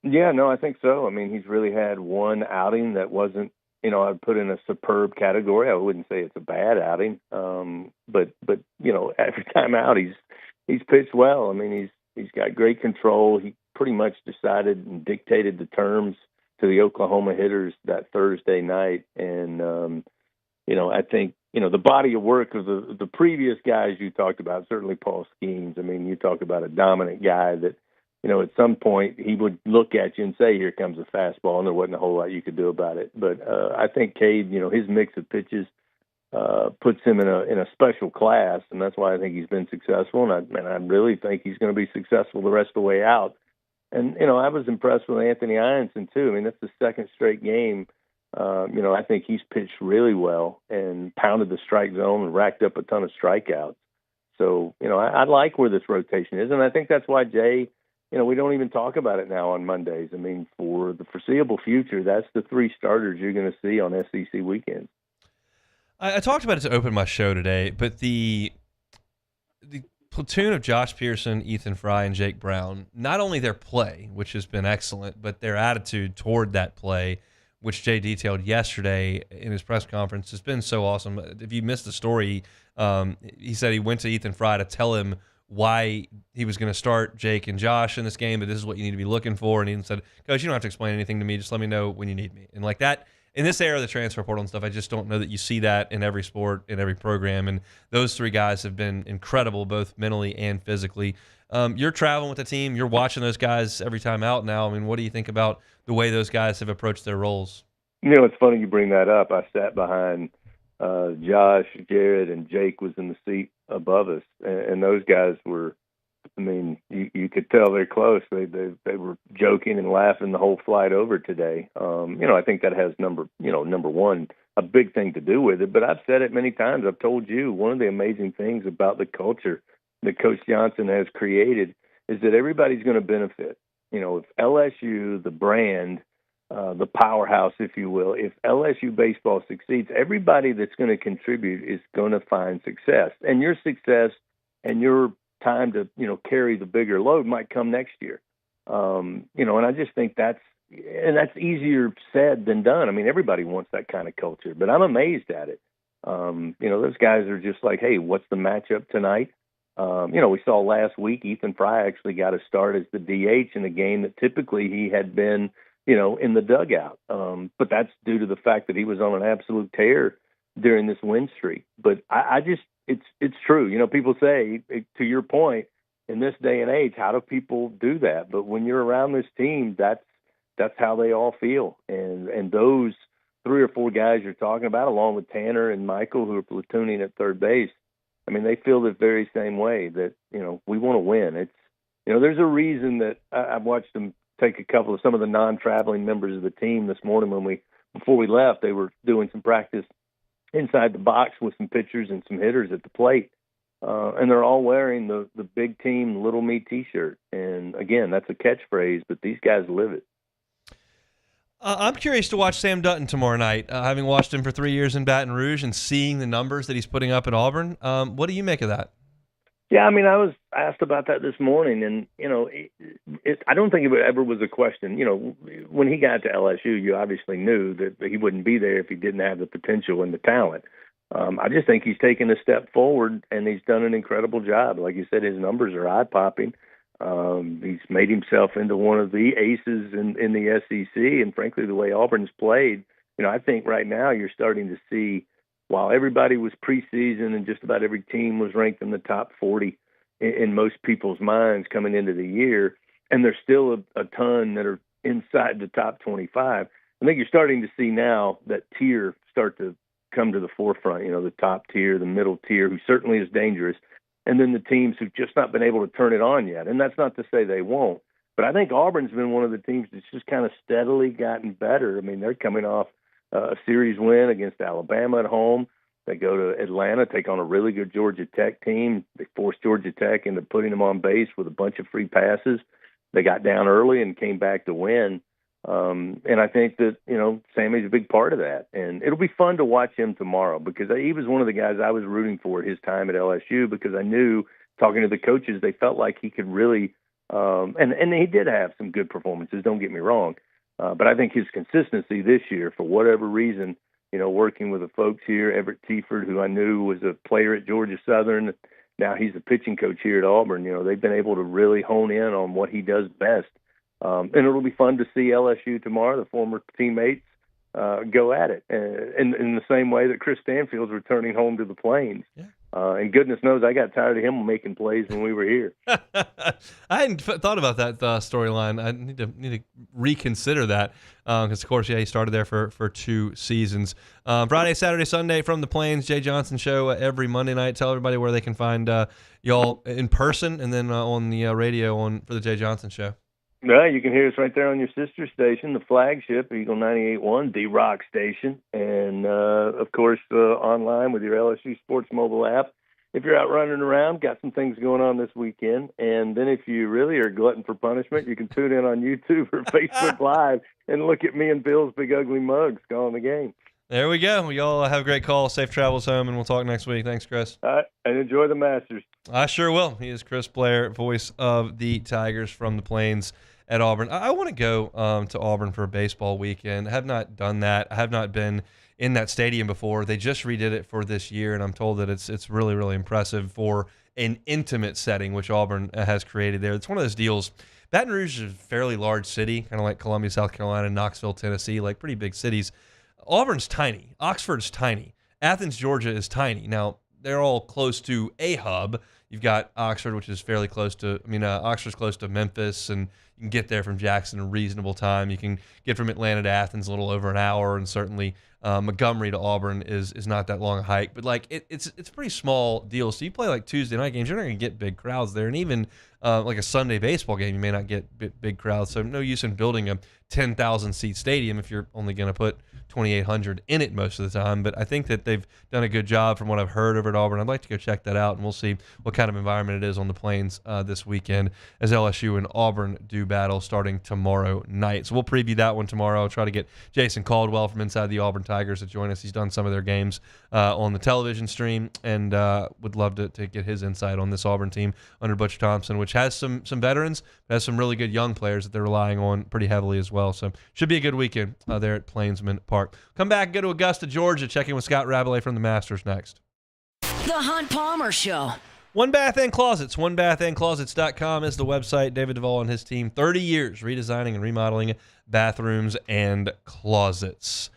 Yeah, no, I think so. I mean, he's really had one outing that wasn't, I'd put in a superb category. I wouldn't say it's a bad outing, but every time out he's pitched well. I mean, he's got great control. He pretty much decided and dictated the terms to the Oklahoma hitters that Thursday night, and I think the body of work of the previous guys you talked about, certainly Paul Skeens. I mean, you talk about a dominant guy that. At some point he would look at you and say, here comes a fastball, and there wasn't a whole lot you could do about it. But I think Cade, his mix of pitches puts him in a special class, and that's why I think he's been successful, and I really think he's going to be successful the rest of the way out. And, I was impressed with Anthony Ianson, too. I mean, that's the second straight game. I think he's pitched really well and pounded the strike zone and racked up a ton of strikeouts. So, I like where this rotation is, and I think that's why Jay – we don't even talk about it now on Mondays. I mean, for the foreseeable future, that's the 3 starters you're going to see on SEC weekends. I talked about it to open my show today, but the platoon of Josh Pearson, Ethan Fry, and Jake Brown, not only their play, which has been excellent, but their attitude toward that play, which Jay detailed yesterday in his press conference, has been so awesome. If you missed the story, he said he went to Ethan Fry to tell him why he was going to start Jake and Josh in this game, but this is what you need to be looking for. And he said, Coach, you don't have to explain anything to me. Just let me know when you need me. And like that, in this era of the transfer portal and stuff, I just don't know that you see that in every sport, in every program. And those 3 guys have been incredible, both mentally and physically. You're traveling with the team. You're watching those guys every time out now. I mean, what do you think about the way those guys have approached their roles? It's funny you bring that up. I sat behind Josh, Jared, and Jake was in the seat above us, and those guys were, I mean, you could tell they're close. They were joking and laughing the whole flight over today. I think that has number one, a big thing to do with it, but I've said it many times. I've told you one of the amazing things about the culture that Coach Johnson has created is that everybody's going to benefit. If LSU, the brand, the powerhouse, if you will, if LSU baseball succeeds, everybody that's going to contribute is going to find success. And your success and your time to, carry the bigger load might come next year. And I just think that's easier said than done. I mean, everybody wants that kind of culture, but I'm amazed at it. Those guys are just like, hey, what's the matchup tonight? We saw last week Ethan Fry actually got a start as the DH in a game that typically he had been in the dugout. But that's due to the fact that he was on an absolute tear during this win streak. But I just, it's true. People say, to your point, in this day and age, how do people do that? But when you're around this team, that's how they all feel. And those 3 or 4 guys you're talking about, along with Tanner and Michael, who are platooning at third base, I mean, they feel the very same way that, we want to win. It's, there's a reason that I've watched them take some of the non-traveling members of the team this morning before we left. They were doing some practice inside the box with some pitchers and some hitters at the plate. And they're all wearing the big team Little Me t-shirt. And again, that's a catchphrase, but these guys live it. I'm curious to watch Sam Dutton tomorrow night, having watched him for 3 years in Baton Rouge and seeing the numbers that he's putting up at Auburn. What do you make of that? Yeah, I mean, I was asked about that this morning, and, I don't think it ever was a question. When he got to LSU, you obviously knew that he wouldn't be there if he didn't have the potential and the talent. I just think he's taken a step forward, and he's done an incredible job. Like you said, his numbers are eye-popping. He's made himself into one of the aces in the SEC, and frankly, the way Auburn's played, I think right now you're starting to see, while everybody was preseason and just about every team was ranked in the top 40 in most people's minds coming into the year, and there's still a ton that are inside the top 25, I think you're starting to see now that tier start to come to the forefront, the top tier, the middle tier, who certainly is dangerous, and then the teams who've just not been able to turn it on yet. And that's not to say they won't. But I think Auburn's been one of the teams that's just kind of steadily gotten better. I mean, they're coming off a series win against Alabama at home. They go to Atlanta, take on a really good Georgia Tech team. They forced Georgia Tech into putting them on base with a bunch of free passes. They got down early and came back to win. And I think that, Sammy's a big part of that. And it'll be fun to watch him tomorrow because he was one of the guys I was rooting for his time at LSU because I knew, talking to the coaches, they felt like he could really and he did have some good performances, don't get me wrong. But I think his consistency this year, for whatever reason, working with the folks here, Everett Tiford, who I knew was a player at Georgia Southern, now he's a pitching coach here at Auburn. They've been able to really hone in on what he does best. And it'll be fun to see LSU tomorrow, the former teammates, go at it in the same way that Chris Stanfield's returning home to the Plains. Yeah. And goodness knows I got tired of him making plays when we were here. I hadn't thought about that storyline. I need to reconsider that because, of course, he started there for 2 seasons. Friday, Saturday, Sunday from the Plains, Jay Johnson Show every Monday night. Tell everybody where they can find y'all in person and then on the radio for the Jay Johnson Show. Yeah, you can hear us right there on your sister station, the flagship, Eagle 98.1, D-Rock station. And, of course, online with your LSU Sports mobile app. If you're out running around, got some things going on this weekend. And then if you really are glutton for punishment, you can tune in on YouTube or Facebook Live and look at me and Bill's big ugly mugs calling the game. There we go. We all have a great call. Safe travels home, and we'll talk next week. Thanks, Chris. All right, and enjoy the Masters. I sure will. He is Chris Blair, voice of the Tigers from the Plains at Auburn. I want to go to Auburn for a baseball weekend. I have not done that. I have not been in that stadium before. They just redid it for this year, and I'm told that it's really, really impressive for an intimate setting, which Auburn has created there. It's one of those deals. Baton Rouge is a fairly large city, kind of like Columbia, South Carolina, Knoxville, Tennessee, like pretty big cities. Auburn's tiny. Oxford's tiny. Athens, Georgia is tiny. Now, they're all close to a hub. You've got Oxford, which is fairly close to, Oxford's close to Memphis, and you can get there from Jackson in a reasonable time. You can get from Atlanta to Athens a little over an hour, and certainly Montgomery to Auburn is not that long a hike. But, it's a pretty small deal. So you play, Tuesday night games, you're not going to get big crowds there. And even, a Sunday baseball game, you may not get big crowds. So no use in building a 10,000-seat stadium if you're only going to put 2,800 in it most of the time. But I think that they've done a good job from what I've heard over at Auburn. I'd like to go check that out, and we'll see what kind of environment it is on the Plains this weekend as LSU and Auburn do battle starting tomorrow night. So we'll preview that one tomorrow. I'll try to get Jason Caldwell from inside the Auburn Tigers to join us. He's done some of their games on the television stream, and would love to get his insight on this Auburn team under Butch Thompson, which has some veterans, but has some really good young players that they're relying on pretty heavily as well. So should be a good weekend there at Plainsman Park. Come back, go to Augusta, Georgia, check in with Scott Rabalais from the Masters next. The Hunt Palmer Show. One Bath and Closets. OneBathAndClosets.com is the website. David Duvall and his team, 30 years redesigning and remodeling bathrooms and closets.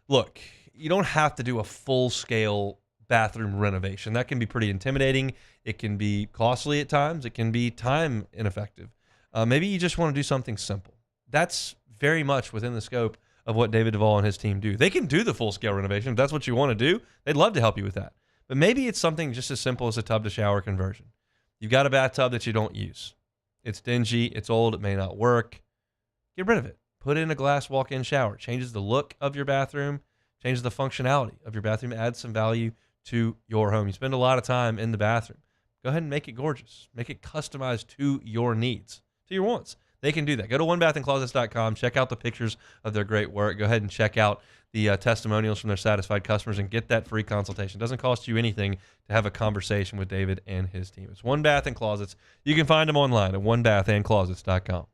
Look, you don't have to do a full-scale bathroom renovation. That can be pretty intimidating. It can be costly at times. It can be time ineffective. Maybe you just want to do something simple. That's very much within the scope of what David Duvall and his team do. They can do the full-scale renovation. If that's what you want to do, they'd love to help you with that. But maybe it's something just as simple as a tub-to-shower conversion. You've got a bathtub that you don't use. It's dingy. It's old. It may not work. Get rid of it. Put in a glass walk-in shower. Changes the look of your bathroom. Changes the functionality of your bathroom. Adds some value to your home. You spend a lot of time in the bathroom. Go ahead and make it gorgeous. Make it customized to your needs, to your wants. They can do that. Go to OneBathAndClosets.com. Check out the pictures of their great work. Go ahead and check out the testimonials from their satisfied customers and get that free consultation. It doesn't cost you anything to have a conversation with David and his team. It's One Bath and Closets. You can find them online at OneBathAndClosets.com.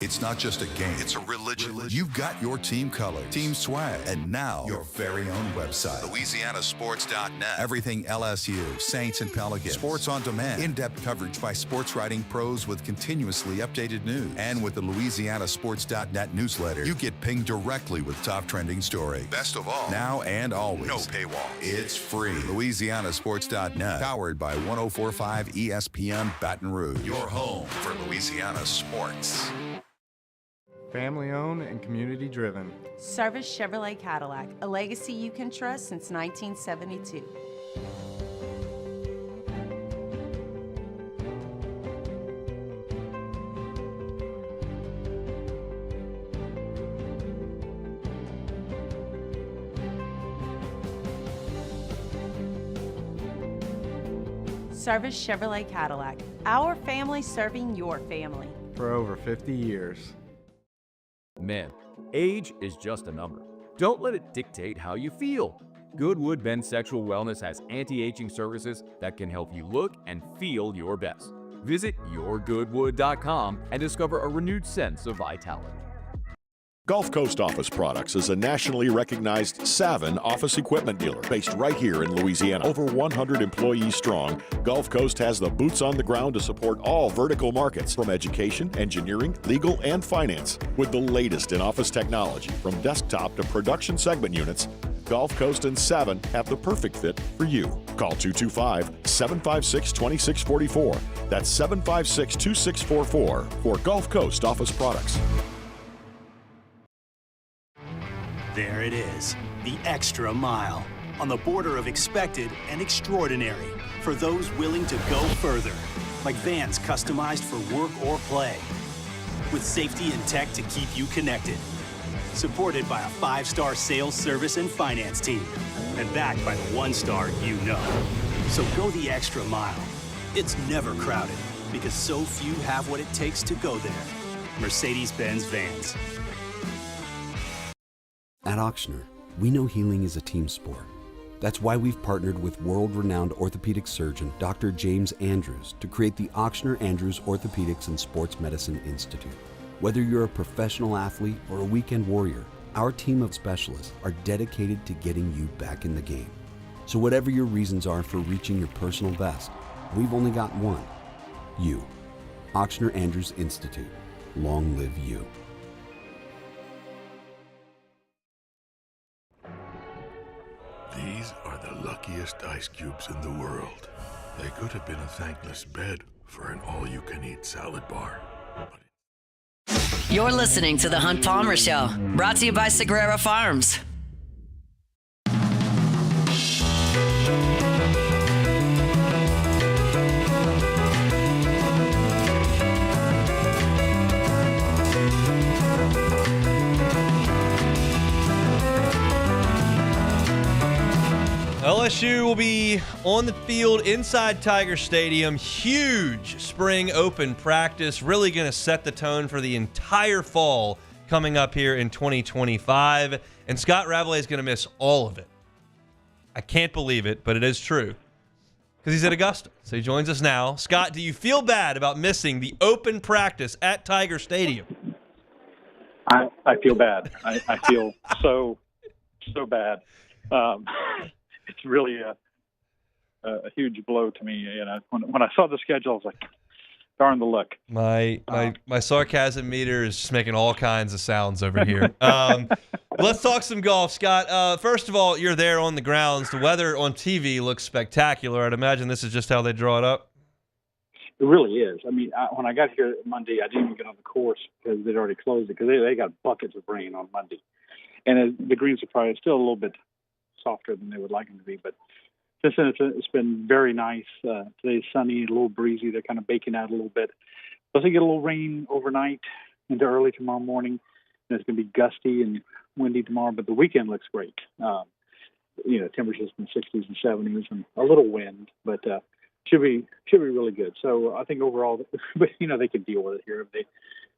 It's not just a game, it's a religion. You've got your team colors, team swag, and now your very own website, LouisianaSports.net. Everything LSU, Saints, and Pelicans. Sports on demand. In-depth coverage by sports writing pros with continuously updated news. And with the LouisianaSports.net newsletter, you get pinged directly with top trending stories. Best of all, now and always, no paywall. It's free. LouisianaSports.net, powered by 104.5 ESPN Baton Rouge. Your home for Louisiana sports. Family owned and community driven. Service Chevrolet Cadillac, a legacy you can trust since 1972. Service Chevrolet Cadillac, our family serving your family. For over 50 years. Man, age is just a number. Don't let it dictate how you feel. Goodwood Men's Sexual Wellness has anti-aging services that can help you look and feel your best. Visit yourgoodwood.com and discover a renewed sense of vitality. Gulf Coast Office Products is a nationally recognized Savin office equipment dealer based right here in Louisiana. Over 100 employees strong, Gulf Coast has the boots on the ground to support all vertical markets from education, engineering, legal, and finance. With the latest in office technology from desktop to production segment units, Gulf Coast and Savin have the perfect fit for you. Call 225-756-2644. That's 756-2644 for Gulf Coast Office Products. There it is, the extra mile, on the border of expected and extraordinary, for those willing to go further, like vans customized for work or play, with safety and tech to keep you connected, supported by a 5-star sales, service, and finance team, and backed by the 1-star you know. So go the extra mile. It's never crowded, because so few have what it takes to go there. Mercedes-Benz Vans. At Auctioner, we know healing is a team sport. That's why we've partnered with world-renowned orthopedic surgeon Dr. James Andrews to create the Auctioner Andrews Orthopedics and Sports Medicine Institute. Whether you're a professional athlete or a weekend warrior, our team of specialists are dedicated to getting you back in the game. So whatever your reasons are for reaching your personal best, we've only got one: you. Auctioner Andrews Institute. Long live you. These are the luckiest ice cubes in the world. They could have been a thankless bed for an all-you-can-eat salad bar. You're listening to The Hunt Palmer Show, brought to you by Sagrera Farms. LSU will be on the field inside Tiger Stadium. Huge spring open practice. Really going to set the tone for the entire fall coming up here in 2025. And Scott Rabalais is going to miss all of it. I can't believe it, but it is true. Because he's at Augusta. So he joins us now. Scott, do you feel bad about missing the open practice at Tiger Stadium? I feel bad. I feel so bad. It's really a huge blow to me. You know, when I saw the schedule, I was like, darn the luck. My sarcasm meter is just making all kinds of sounds over here. Let's talk some golf, Scott. First of all, you're there on the grounds. The weather on TV looks spectacular. I'd imagine this is just how they draw it up. It really is. I mean, when I got here Monday, I didn't even get on the course because they'd already closed it, because they got buckets of rain on Monday. And the greens are probably still a little bit softer than they would like them to be, but since then it's been very nice. Today's sunny, a little breezy. They're kind of baking out a little bit. Plus, they get a little rain overnight into early tomorrow morning. And it's going to be gusty and windy tomorrow, but the weekend looks great. Temperatures in the 60s and 70s and a little wind, but should be really good. So I think overall, but they can deal with it here.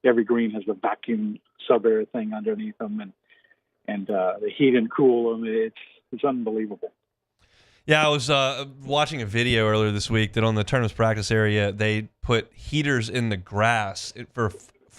Every green has the vacuum sub-air thing underneath them, and the heat and cool. I mean, it's unbelievable. Yeah, I was watching a video earlier this week that on the tournament's practice area, they put heaters in the grass for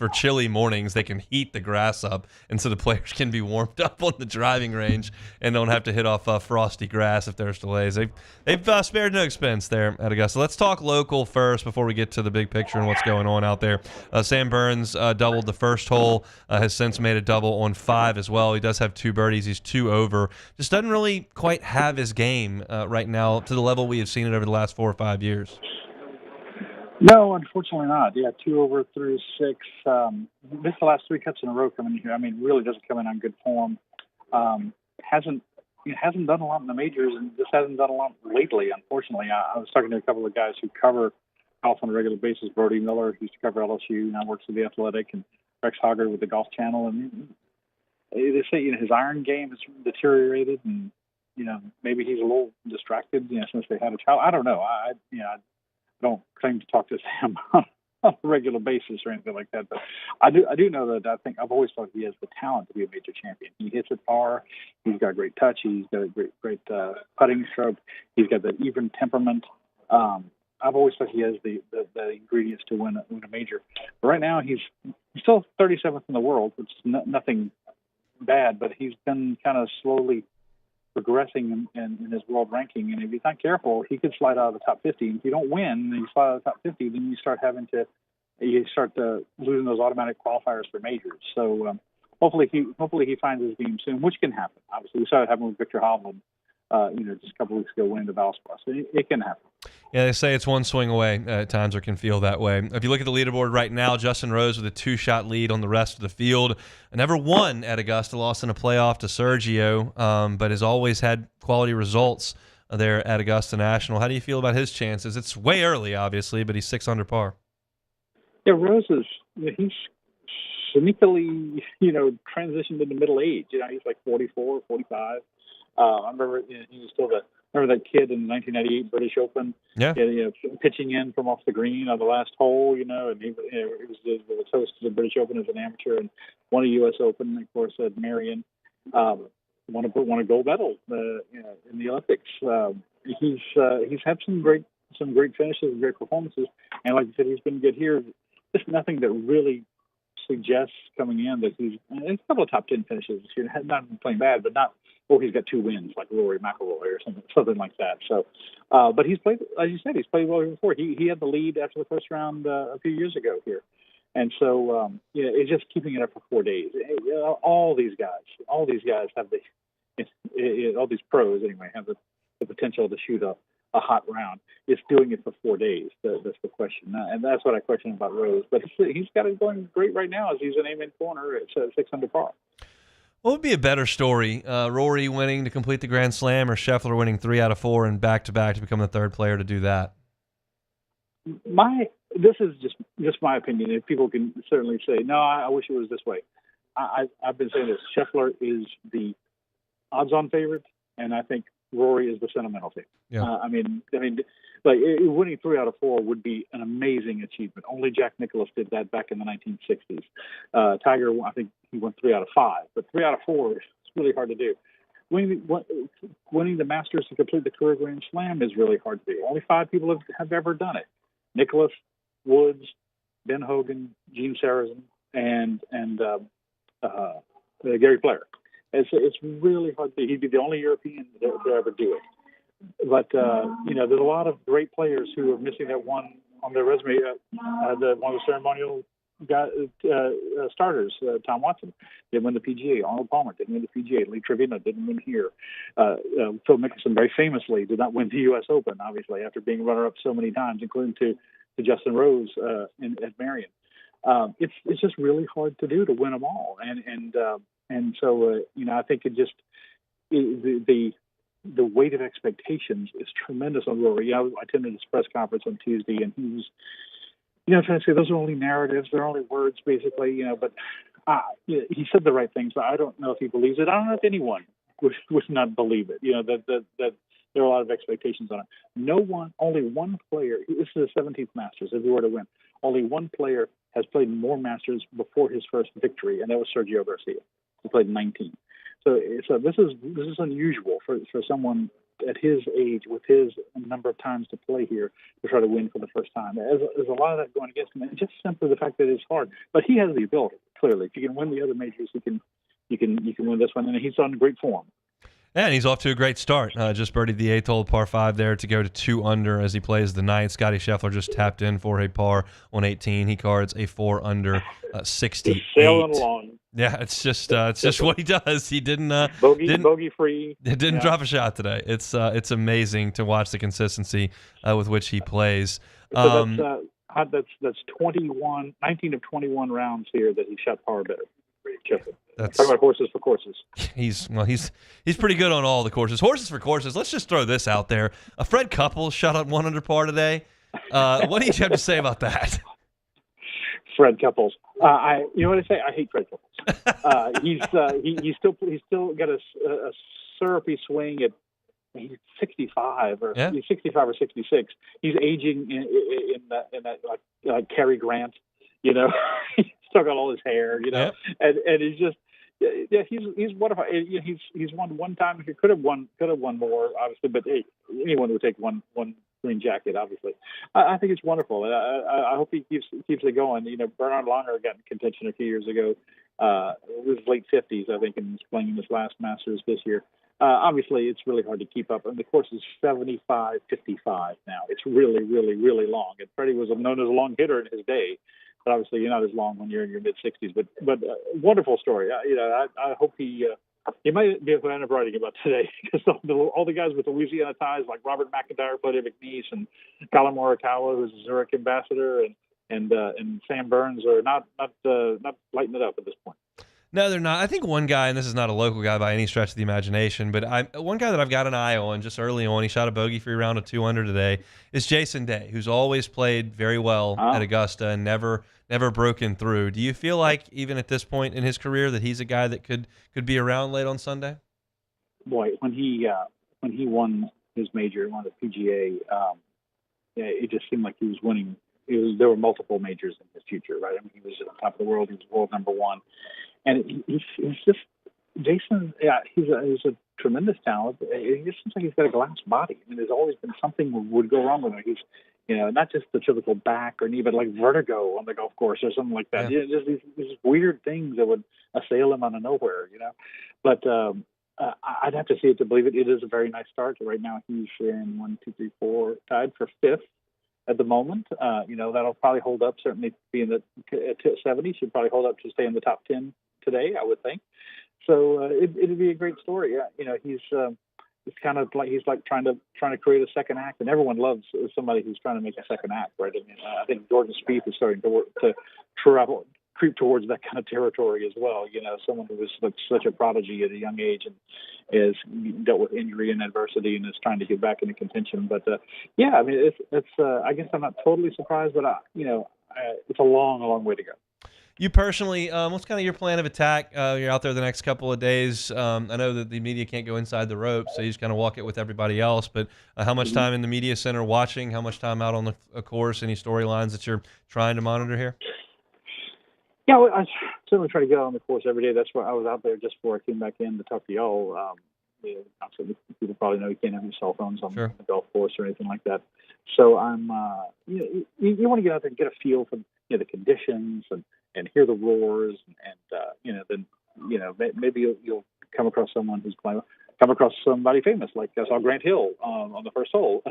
chilly mornings. They can heat the grass up, and so the players can be warmed up on the driving range and don't have to hit off frosty grass if there's delays. They've spared no expense there at Augusta. Let's talk local first before we get to the big picture and what's going on out there. Sam Burns doubled the first hole, has since made a double on 5 as well. He does have 2 birdies. He's 2 over. Just doesn't really quite have his game right now to the level we have seen it over the last 4 or 5 years. No, unfortunately not. Yeah, 2 over through 6. Missed the last 3 cuts in a row coming in here. I mean, really doesn't come in on good form. Hasn't done a lot in the majors, and just hasn't done a lot lately. Unfortunately, I was talking to a couple of guys who cover golf on a regular basis. Brody Miller, who used to cover LSU, now works at the Athletic, and Rex Hoggard with the Golf Channel. And they say his iron game has deteriorated, and maybe he's a little distracted. Since they had a child. I don't know. I don't claim to talk to Sam on a regular basis or anything like that, but I do know that I think I've always thought he has the talent to be a major champion. He hits it far. He's got great touch. He's got a great putting stroke. He's got the even temperament. I've always thought he has the ingredients to win a major. But right now he's still 37th in the world, which is nothing bad, but he's been kind of slowly progressing in his world ranking, and if he's not careful, he could slide out of the top 50. And if you don't win, and you slide out of the top 50, then you start losing those automatic qualifiers for majors. So hopefully he finds his game soon, which can happen. Obviously, we saw it happen with Victor Hovland, just a couple of weeks ago, winning the Valspar. So it can happen. Yeah, they say it's one swing away at times, or can feel that way. If you look at the leaderboard right now, Justin Rose with a 2-shot lead on the rest of the field. Never won at Augusta, lost in a playoff to Sergio, but has always had quality results there at Augusta National. How do you feel about his chances? It's way early, obviously, but he's 6 under par. Yeah, Rose he's sneakily, transitioned into middle age. He's like 44, 45. I remember he was still remember that kid in the 1998 British Open? Yeah. Pitching in from off the green on the last hole, and he was the host of the British Open as an amateur and won a U.S. Open, of course, at Marion. Won a gold medal, in the Olympics. He's had some great finishes and great performances, and like you said, he's been good here. Just nothing that really suggests coming in that he's a couple of top 10 finishes. Not playing bad, but not. Or he's got 2 wins like Rory McIlroy or something like that. So, but he's played, as you said, he's played well before. He had the lead after the first round a few years ago here, and so it's just keeping it up for 4 days. All these guys have all these pros anyway have the potential to shoot a hot round. It's doing it for 4 days. That's the question, and that's what I question about Rose. But he's got it going great right now as he's an amen corner at 6 under par. What would be a better story? Rory winning to complete the Grand Slam, or Scheffler winning 3 out of 4 and back-to-back to become the 3rd player to do that? This is just my opinion. If people can certainly say, no, I wish it was this way. I've been saying this. Scheffler is the odds-on favorite, and I think Rory is the sentimental favorite. Yeah. Like winning 3 out of 4 would be an amazing achievement. Only Jack Nicklaus did that back in the 1960s. Tiger, I think he won 3 out of 5, but 3 out of 4 is really hard to do. Winning the Masters to complete the career Grand Slam is really hard to do. Only 5 people have ever done it: Nicklaus, Woods, Ben Hogan, Gene Sarazen, and Gary Blair. It's really hard to do. He'd be the only European to ever do it. But there's a lot of great players who are missing that one on their resume. One of the ceremonial starters, Tom Watson, didn't win the PGA. Arnold Palmer didn't win the PGA. Lee Trevino didn't win here. Phil Mickelson very famously did not win the U.S. Open, obviously, after being runner-up so many times, including to Justin Rose at Marion. It's just really hard to do, to win them all, and so I think it just the weight of expectations is tremendous on Rory. I attended his press conference on Tuesday, and he was, trying to say those are only narratives, they're only words, basically, but he said the right things, but I don't know if he believes it. I don't know if anyone would not believe it, that there are a lot of expectations on it. Only one player, this is the 17th Masters, if he were to win, only one player has played more Masters before his first victory, and that was Sergio Garcia. He played 19. So this is unusual for someone at his age, with his number of times to play here, to try to win for the first time. There's a lot of that going against him, and just simply the fact that it's hard. But he has the ability. Clearly, if you can win the other majors, you can win this one, and he's on great form. Yeah, and he's off to a great start. Just birdied the 8th hole, par 5 there to go to 2 under as he plays the 9th. Scotty Scheffler just tapped in for a par on 18. He cards a 4 under 68. Just sailing along. Yeah, it's just what he does. He didn't bogey free. Didn't drop a shot today. It's amazing to watch the consistency with which he plays. So That's 19 of 21 rounds here that he shot power better. That's talk about horses for courses. He's pretty good on all the courses. Horses for courses. Let's just throw this out there. Fred Couples shot at 1 under par today. What do you have to say about that? Fred Couples. You know what I say? I hate Fred Couples. He's still got a syrupy swing at. He's 65 or he's 65 or 66. He's aging in that like Cary Grant, you know. He's still got all his hair, you know, and he's just he's wonderful. He's won one time. He could have won more, obviously, but hey, anyone would take one green jacket, obviously. I think it's wonderful. I hope he keeps it going. You know, Bernard Langer got in contention a few years ago. It was late 50s, I think, and was playing in his last Masters this year. Obviously, it's really hard to keep up, and the course is 75-55 now. It's really, really, really long. And Freddie was known as a long hitter in his day, but obviously you're not as long when you're in your mid-60s. But wonderful story. I hope he might be a fan of writing about today, because all the guys with Louisiana ties, like Robert McIntyre, Buddy McNeese, and Colin Morikawa, who's a Zurich ambassador, and Sam Burns are not lighting it up at this point. No, they're not. I think one guy, and this is not a local guy by any stretch of the imagination, but one guy that I've got an eye on just early on, he shot a bogey-free round of 2 under today, is Jason Day, who's always played very well at Augusta and never broken through. Do you feel like, even at this point in his career, that he's a guy that could be around late on Sunday? Boy, when he won his major, won the PGA, it just seemed like he was winning. There were multiple majors in his future, right? I mean, he was at the top of the world. He was world number one. And he's just Jason. Yeah, he's a tremendous talent. It just seems like he's got a glass body. I mean, there's always been something would go wrong with him. He's, not just the typical back or knee, but like vertigo on the golf course or something like that. Yeah. Just these weird things that would assail him out of nowhere. But I'd have to see it to believe it. It is a very nice start. Right now, he's in 1, 2, 3, 4, tied for 5th. At the moment, that'll probably hold up. Certainly, being at 70, should probably hold up to stay in the top 10 today, I would think. So it'd be a great story. He's kind of like he's like trying to create a second act, and everyone loves somebody who's trying to make a second act, right? I mean, I think Jordan Spieth is starting to creep towards that kind of territory as well. Someone who was like such a prodigy at a young age and is dealt with injury and adversity and is trying to get back into contention. But I mean, it's I guess I'm not totally surprised, but it's a long way to go. You personally, what's kind of your plan of attack? You're out there the next couple of days. I know that the media can't go inside the ropes, so you just kind of walk it with everybody else. But how much time in the media center watching? How much time out on the course? Any storylines that you're trying to monitor here? Yeah, well, I certainly try to get on the course every day. That's why I was out there just before I came back in to talk to y'all. People probably know you can't have your cell phones on the golf course or anything like that. So I'm, you want to get out there and get a feel for the conditions and hear the roars then maybe you'll come across someone who's playing. Come across somebody famous, like I saw Grant Hill on the first hole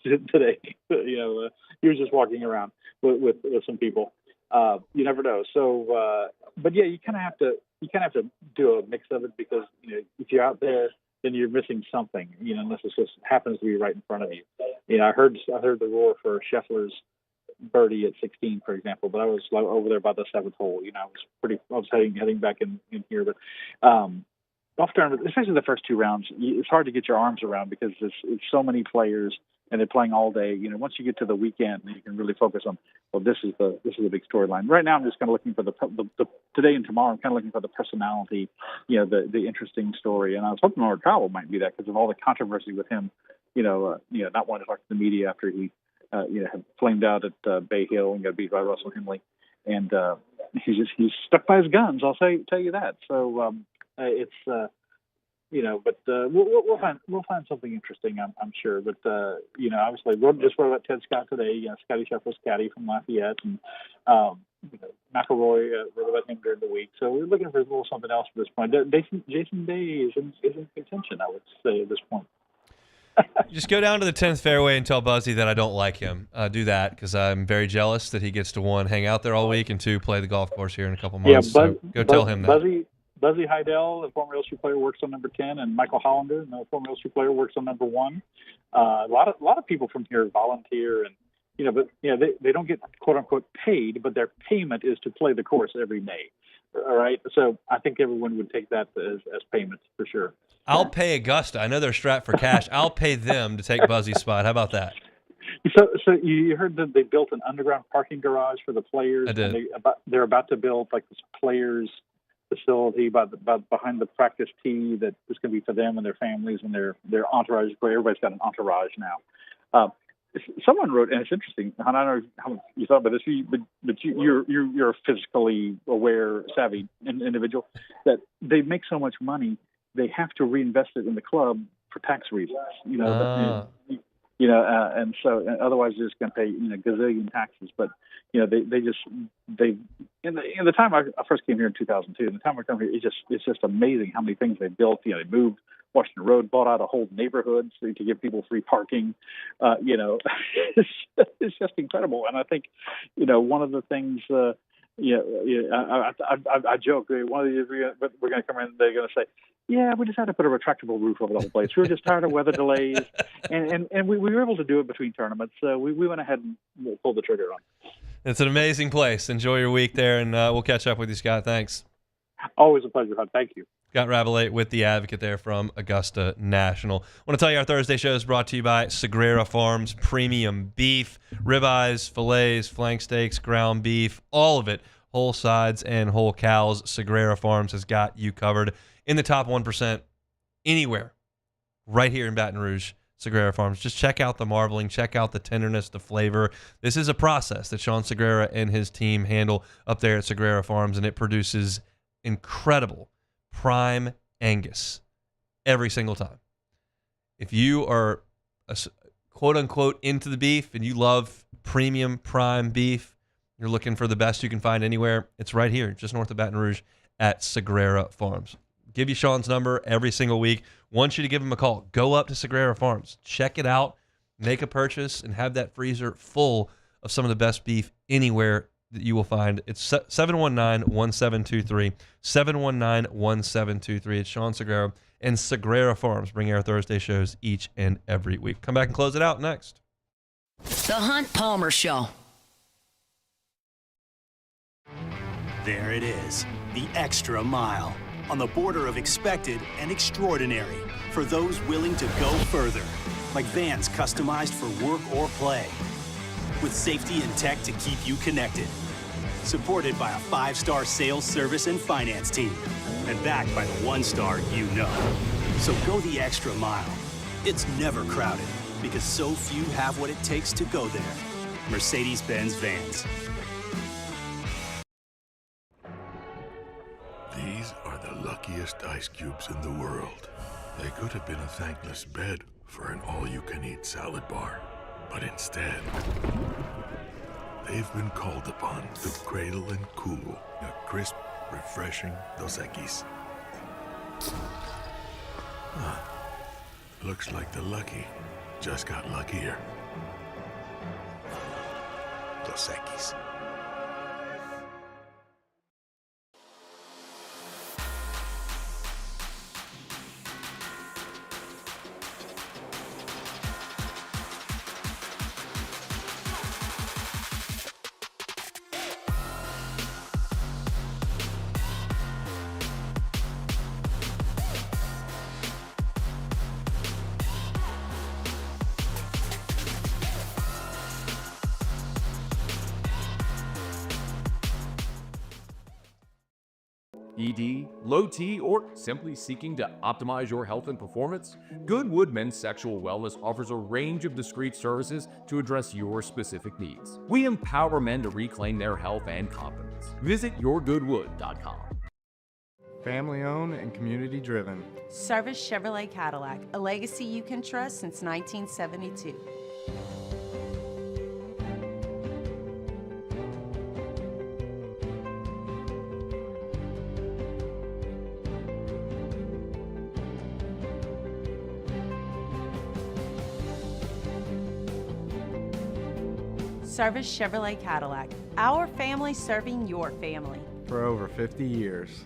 today. He was just walking around with some people. You never know. So, but yeah, you kind of have to do a mix of it, because if you're out there, then you're missing something. Unless it just happens to be right in front of you. I heard the roar for Scheffler's birdie at 16, for example, but I was over there by the 7th hole. I was heading back in here, but golf tournament, especially the first 2 rounds, it's hard to get your arms around, because it's so many players and they're playing all day. Once you get to the weekend, you can really focus on, well, this is the big storyline. Right now, I'm just kind of looking for the today and tomorrow. I'm kind of looking for the personality, the interesting story. And I was hoping Morikawa might be that, because of all the controversy with him, not wanting to talk to the media after he, had flamed out at Bay Hill and got beat by Russell Henley, and he's stuck by his guns. I'll tell you that. So it's. But we'll find something interesting, I'm sure. But obviously, just wrote about Ted Scott today. Scotty Scheffler's caddy from Lafayette, and McElroy wrote about him during the week. So we're looking for a little something else at this point. Jason Day is in contention, I would say, at this point. Just go down to the 10th fairway and tell Buzzy that I don't like him. Do that, because I'm very jealous that he gets to, 1, hang out there all week, and 2, play the golf course here in a couple months. So go tell him that. Buzzy Heidel, the former LSU player, works on number 10, and Michael Hollander, the former LSU player, works on number 1. A lot of people from here volunteer but they don't get quote unquote paid, but their payment is to play the course every day. All right. So I think everyone would take that as payments for sure. I'll pay Augusta. I know they're strapped for cash. I'll pay them to take Buzzy's spot. How about that? So you heard that they built an underground parking garage for the players. I did. And they're about to build like this players facility behind the practice tee that is going to be for them and their families and their entourage. Everybody's got an entourage now. Someone wrote, and it's interesting. I don't know how you thought about this, but you're a physically aware, savvy individual. That they make so much money, they have to reinvest it in the club for tax reasons. And so otherwise they're just going to pay gazillion taxes. But in the time I first came here in 2002, and the time I come here, it's just amazing how many things they built. They moved Washington Road, bought out a whole neighborhood to give people free parking. It's just incredible. And I think one of the things. I joke. One of these we're going to come in. They're going to say, "Yeah, we just had to put a retractable roof over the whole place. We were just tired of weather delays, and we were able to do it between tournaments. So we went ahead and pulled the trigger on it." It's an amazing place. Enjoy your week there, and we'll catch up with you, Scott. Thanks. Always a pleasure, Hud. Thank you. Scott Rabalais with the Advocate there from Augusta National. I want to tell you our Thursday show is brought to you by Sagrera Farms Premium Beef, ribeyes, fillets, flank steaks, ground beef, all of it, whole sides and whole cows. Sagrera Farms has got you covered in the top 1% anywhere, right here in Baton Rouge. Sagrera Farms. Just check out the marbling, check out the tenderness, the flavor. This is a process that Sean Sagrera and his team handle up there at Sagrera Farms, and it produces incredible prime Angus every single time. If you are quote unquote into the beef and you love premium prime beef, you're looking for the best you can find anywhere, it's right here, just north of Baton Rouge at Sagrera Farms. Give you Sean's number every single week. Want you to give him a call. Go up to Sagrera Farms. Check it out. Make a purchase and have that freezer full of some of the best beef anywhere that you will find. It's 719-1723. 719-1723. It's Sean Sagrera and Sagrera Farms bringing our Thursday shows each and every week. Come back and close it out next. The Hunt Palmer Show. There it is, the extra mile. On the border of expected and extraordinary for those willing to go further. Like vans customized for work or play. With safety and tech to keep you connected. Supported by a 5-star sales, service, and finance team. And backed by the 1-star you know. So go the extra mile. It's never crowded because so few have what it takes to go there. Mercedes-Benz Vans. These are the luckiest ice cubes in the world. They could have been a thankless bed for an all-you-can-eat salad bar. But instead, they've been called upon to cradle and cool a crisp, refreshing Dos Equis. Looks like the lucky just got luckier. Dos Equis. ED, low T, or simply seeking to optimize your health and performance? Goodwood Men's Sexual Wellness offers a range of discreet services to address your specific needs. We empower men to reclaim their health and confidence. Visit yourgoodwood.com. Family owned and community driven. Service Chevrolet Cadillac, a legacy you can trust since 1972. Service Chevrolet Cadillac, our family serving your family. For over 50 years.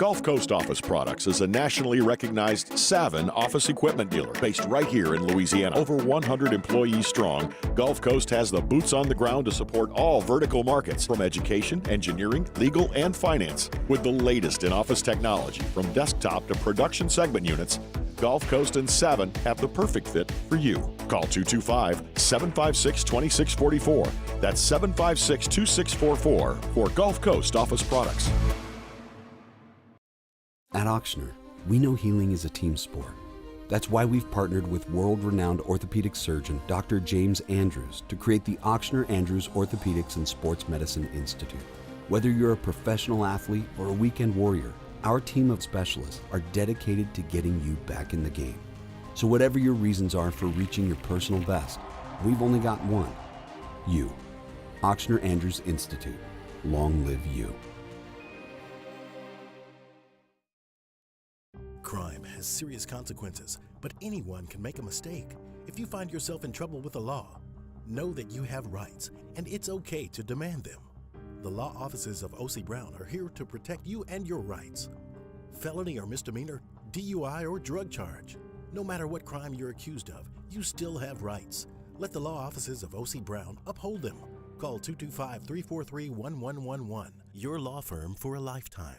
Gulf Coast Office Products is a nationally recognized Savin office equipment dealer based right here in Louisiana. Over 100 employees strong, Gulf Coast has the boots on the ground to support all vertical markets from education, engineering, legal, and finance. With the latest in office technology from desktop to production segment units, Gulf Coast and Savin have the perfect fit for you. Call 225-756-2644. That's 756-2644 for Gulf Coast Office Products. At Auctioner, we know healing is a team sport. That's why we've partnered with world-renowned orthopedic surgeon Dr. James Andrews to create the Auctioner Andrews Orthopedics and Sports Medicine Institute. Whether you're a professional athlete or a weekend warrior, our team of specialists are dedicated to getting you back in the game. So whatever your reasons are for reaching your personal best, we've only got one. You. Auctioner Andrews Institute. Long live you. Crime has serious consequences, but anyone can make a mistake. If you find yourself in trouble with the law, know that you have rights, and it's okay to demand them. The law offices of O.C. Brown are here to protect you and your rights. Felony or misdemeanor, DUI or drug charge. No matter what crime you're accused of, you still have rights. Let the law offices of O.C. Brown uphold them. Call 225-343-1111. Your law firm for a lifetime.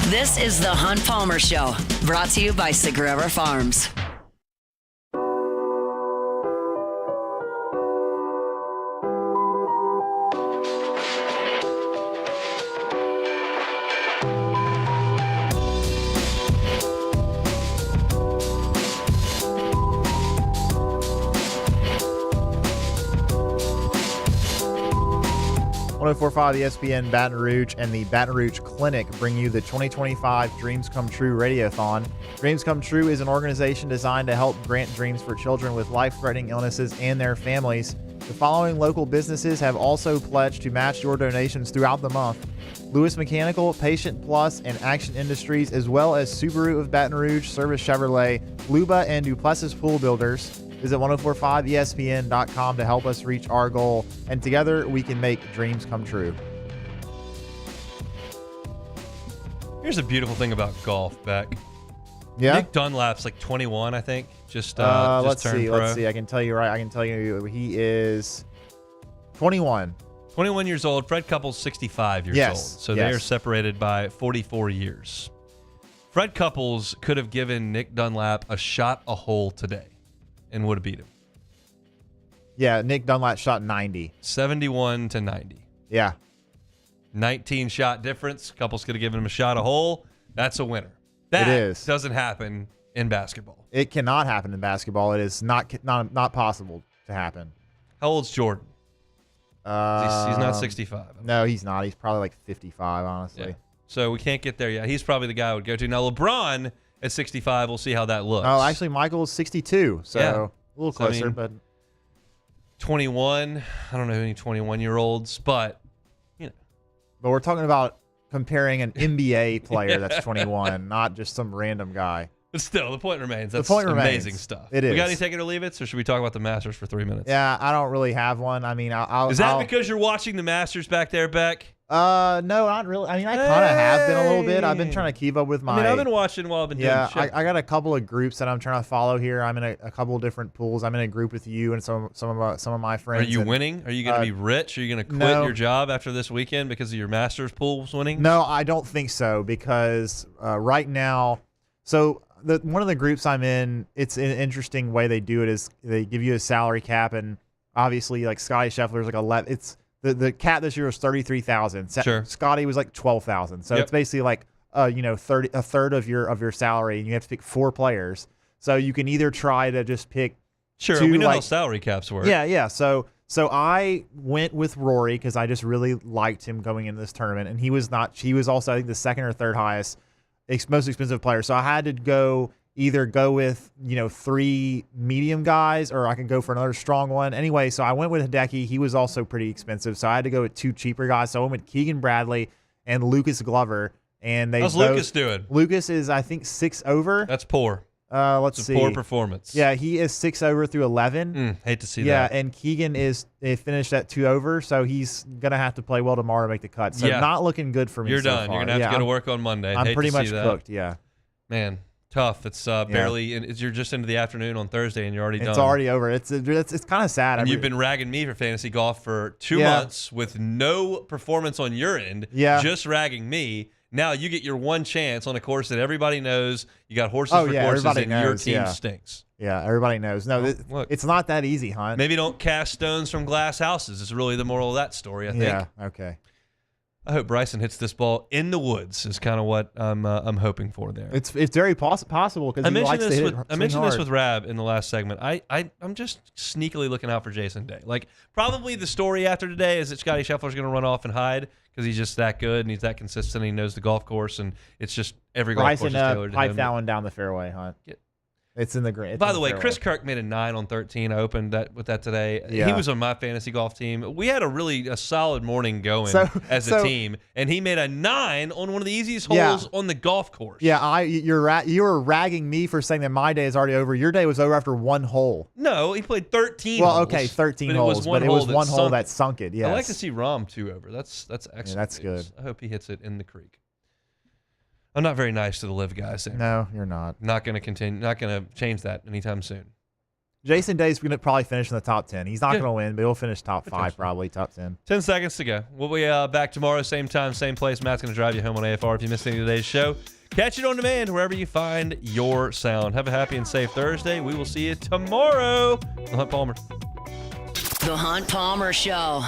This is the Hunt Palmer Show, brought to you by Sagrera Farms. .104.5 ESPN Baton Rouge and the Baton Rouge Clinic bring you the 2025 Dreams Come True Radiothon. Dreams Come True is an organization designed to help grant dreams for children with life-threatening illnesses and their families. The following local businesses have also pledged to match your donations throughout the month: Lewis Mechanical, Patient Plus, and Action Industries, as well as Subaru of Baton Rouge, Service Chevrolet, Luba, and Duplessis Pool Builders. Visit 1045ESPN.com to help us reach our goal, and together we can make dreams come true. Here's a beautiful thing about golf, Beck. Yeah? Nick Dunlap's like 21, I think. Just let's turned see. pro. Let's see. I can tell you he is 21. 21 years old. Fred Couples 65 years Yes, old. So yes. they are separated by 44 years. Fred Couples could have given Nick Dunlap a shot a hole today and would have beat him. Yeah, Nick Dunlap shot 90. 71 to 90. Yeah. 19 shot difference. Couples could have given him a shot a hole. That's a winner. That It is. doesn't happen in basketball. It cannot happen in basketball. It is not possible to happen. How old's Jordan? He's not 65. No, he's not. He's probably like 55, honestly. Yeah. So we can't get there yet. He's probably the guy I would go to. Now, LeBron at 65, we'll see how that looks. Oh, actually, Michael's 62, so Yeah. a little closer, but 21. I don't know any 21-year-olds, but you know. But we're talking about comparing an NBA player that's 21, not just some random guy. But still, the point remains. That's point amazing remains. stuff. It We is. got any take it or leave it, or should we talk about the Masters for 3 minutes? Yeah, I don't really have one. I mean, Is that because you're watching the Masters back there, Beck? No, not really. I mean, I kind of have been a little bit. I've been trying to keep up with my. I've been watching while I've been doing shit. I got a couple of groups that I'm trying to follow here. I'm in a couple of different pools. I'm in a group with you and some of my friends. Are you and, winning? Are you going to be rich? Are you going to quit no. your job after this weekend because of your Masters pool's winning? No, I don't think so, because right now, so one of the groups I'm in, it's an interesting way they do it is they give you a salary cap, and obviously like Scotty Scheffler's like 11. It's the cap this year was 33,000. Sure. Scotty was like 12,000. So it's basically like a third of your salary, and you have to pick 4 players. So you can either try to just pick. Sure, two, we know like, how salary caps work. Yeah. So I went with Rory because I just really liked him going into this tournament, and he was also I think the second or third highest most expensive player. So I had to either go with 3 medium guys, or I can go for another strong one. Anyway, so I went with Hideki. He was also pretty expensive, so I had to go with 2 cheaper guys. So I went with Keegan Bradley and Lucas Glover. And how's Lucas doing? Lucas is, I think, 6 over. That's poor. Let's see. Poor performance. Yeah, he is 6 over through 11. Hate to see that. Yeah, and Keegan finished at 2 over, so he's gonna have to play well tomorrow to make the cut. So not looking good for me. You're so done. far. You're gonna have to go to work on Monday. I'm pretty much cooked. Yeah. Man, tough. It's barely. You're just into the afternoon on Thursday, and you're already done. It's already over. It's kind of sad. And you've been ragging me for fantasy golf for 2 months with no performance on your end. Yeah. Just ragging me. Now you get your one chance on a course that everybody knows. You got horses for courses, and your team stinks. Yeah, everybody knows. No, it's not that easy, Hunt. Maybe don't cast stones from glass houses is really the moral of that story, I think. Yeah, okay. I hope Bryson hits this ball in the woods is kind of what I'm hoping for there. It's very possible because he likes to hit it. I mentioned this with Rab in the last segment. I'm just sneakily looking out for Jason Day. Like, probably the story after today is that Scotty Scheffler's going to run off and hide because he's just that good and he's that consistent and he knows the golf course and it's just every golf course is tailored to him. Pipe that one down the fairway, Hunt. It's in the green. By the way, Chris Kirk made a 9 on 13. I opened with that today. Yeah. He was on my fantasy golf team. We had a solid morning going as a team, and he made a 9 on one of the easiest holes on the golf course. Yeah, you were ragging me for saying that my day is already over. Your day was over after one hole. No, he played 13 Well, holes. okay, 13 holes, but it was one hole that sunk it. Yes. I like to see Rahm 2 over. That's excellent. Yeah, that's news. good. I hope he hits it in the creek. I'm not very nice to the live guys there. No, you're not. Not going to continue. Not going to change that anytime soon. Jason Day's going to probably finish in the top 10. He's not going to win, but he'll finish top 5, probably top 10. 10 seconds to go. We'll be back tomorrow, same time, same place. Matt's going to drive you home on AFR if you missed any of today's show. Catch it on demand wherever you find your sound. Have a happy and safe Thursday. We will see you tomorrow. The Hunt Palmer. The Hunt Palmer Show.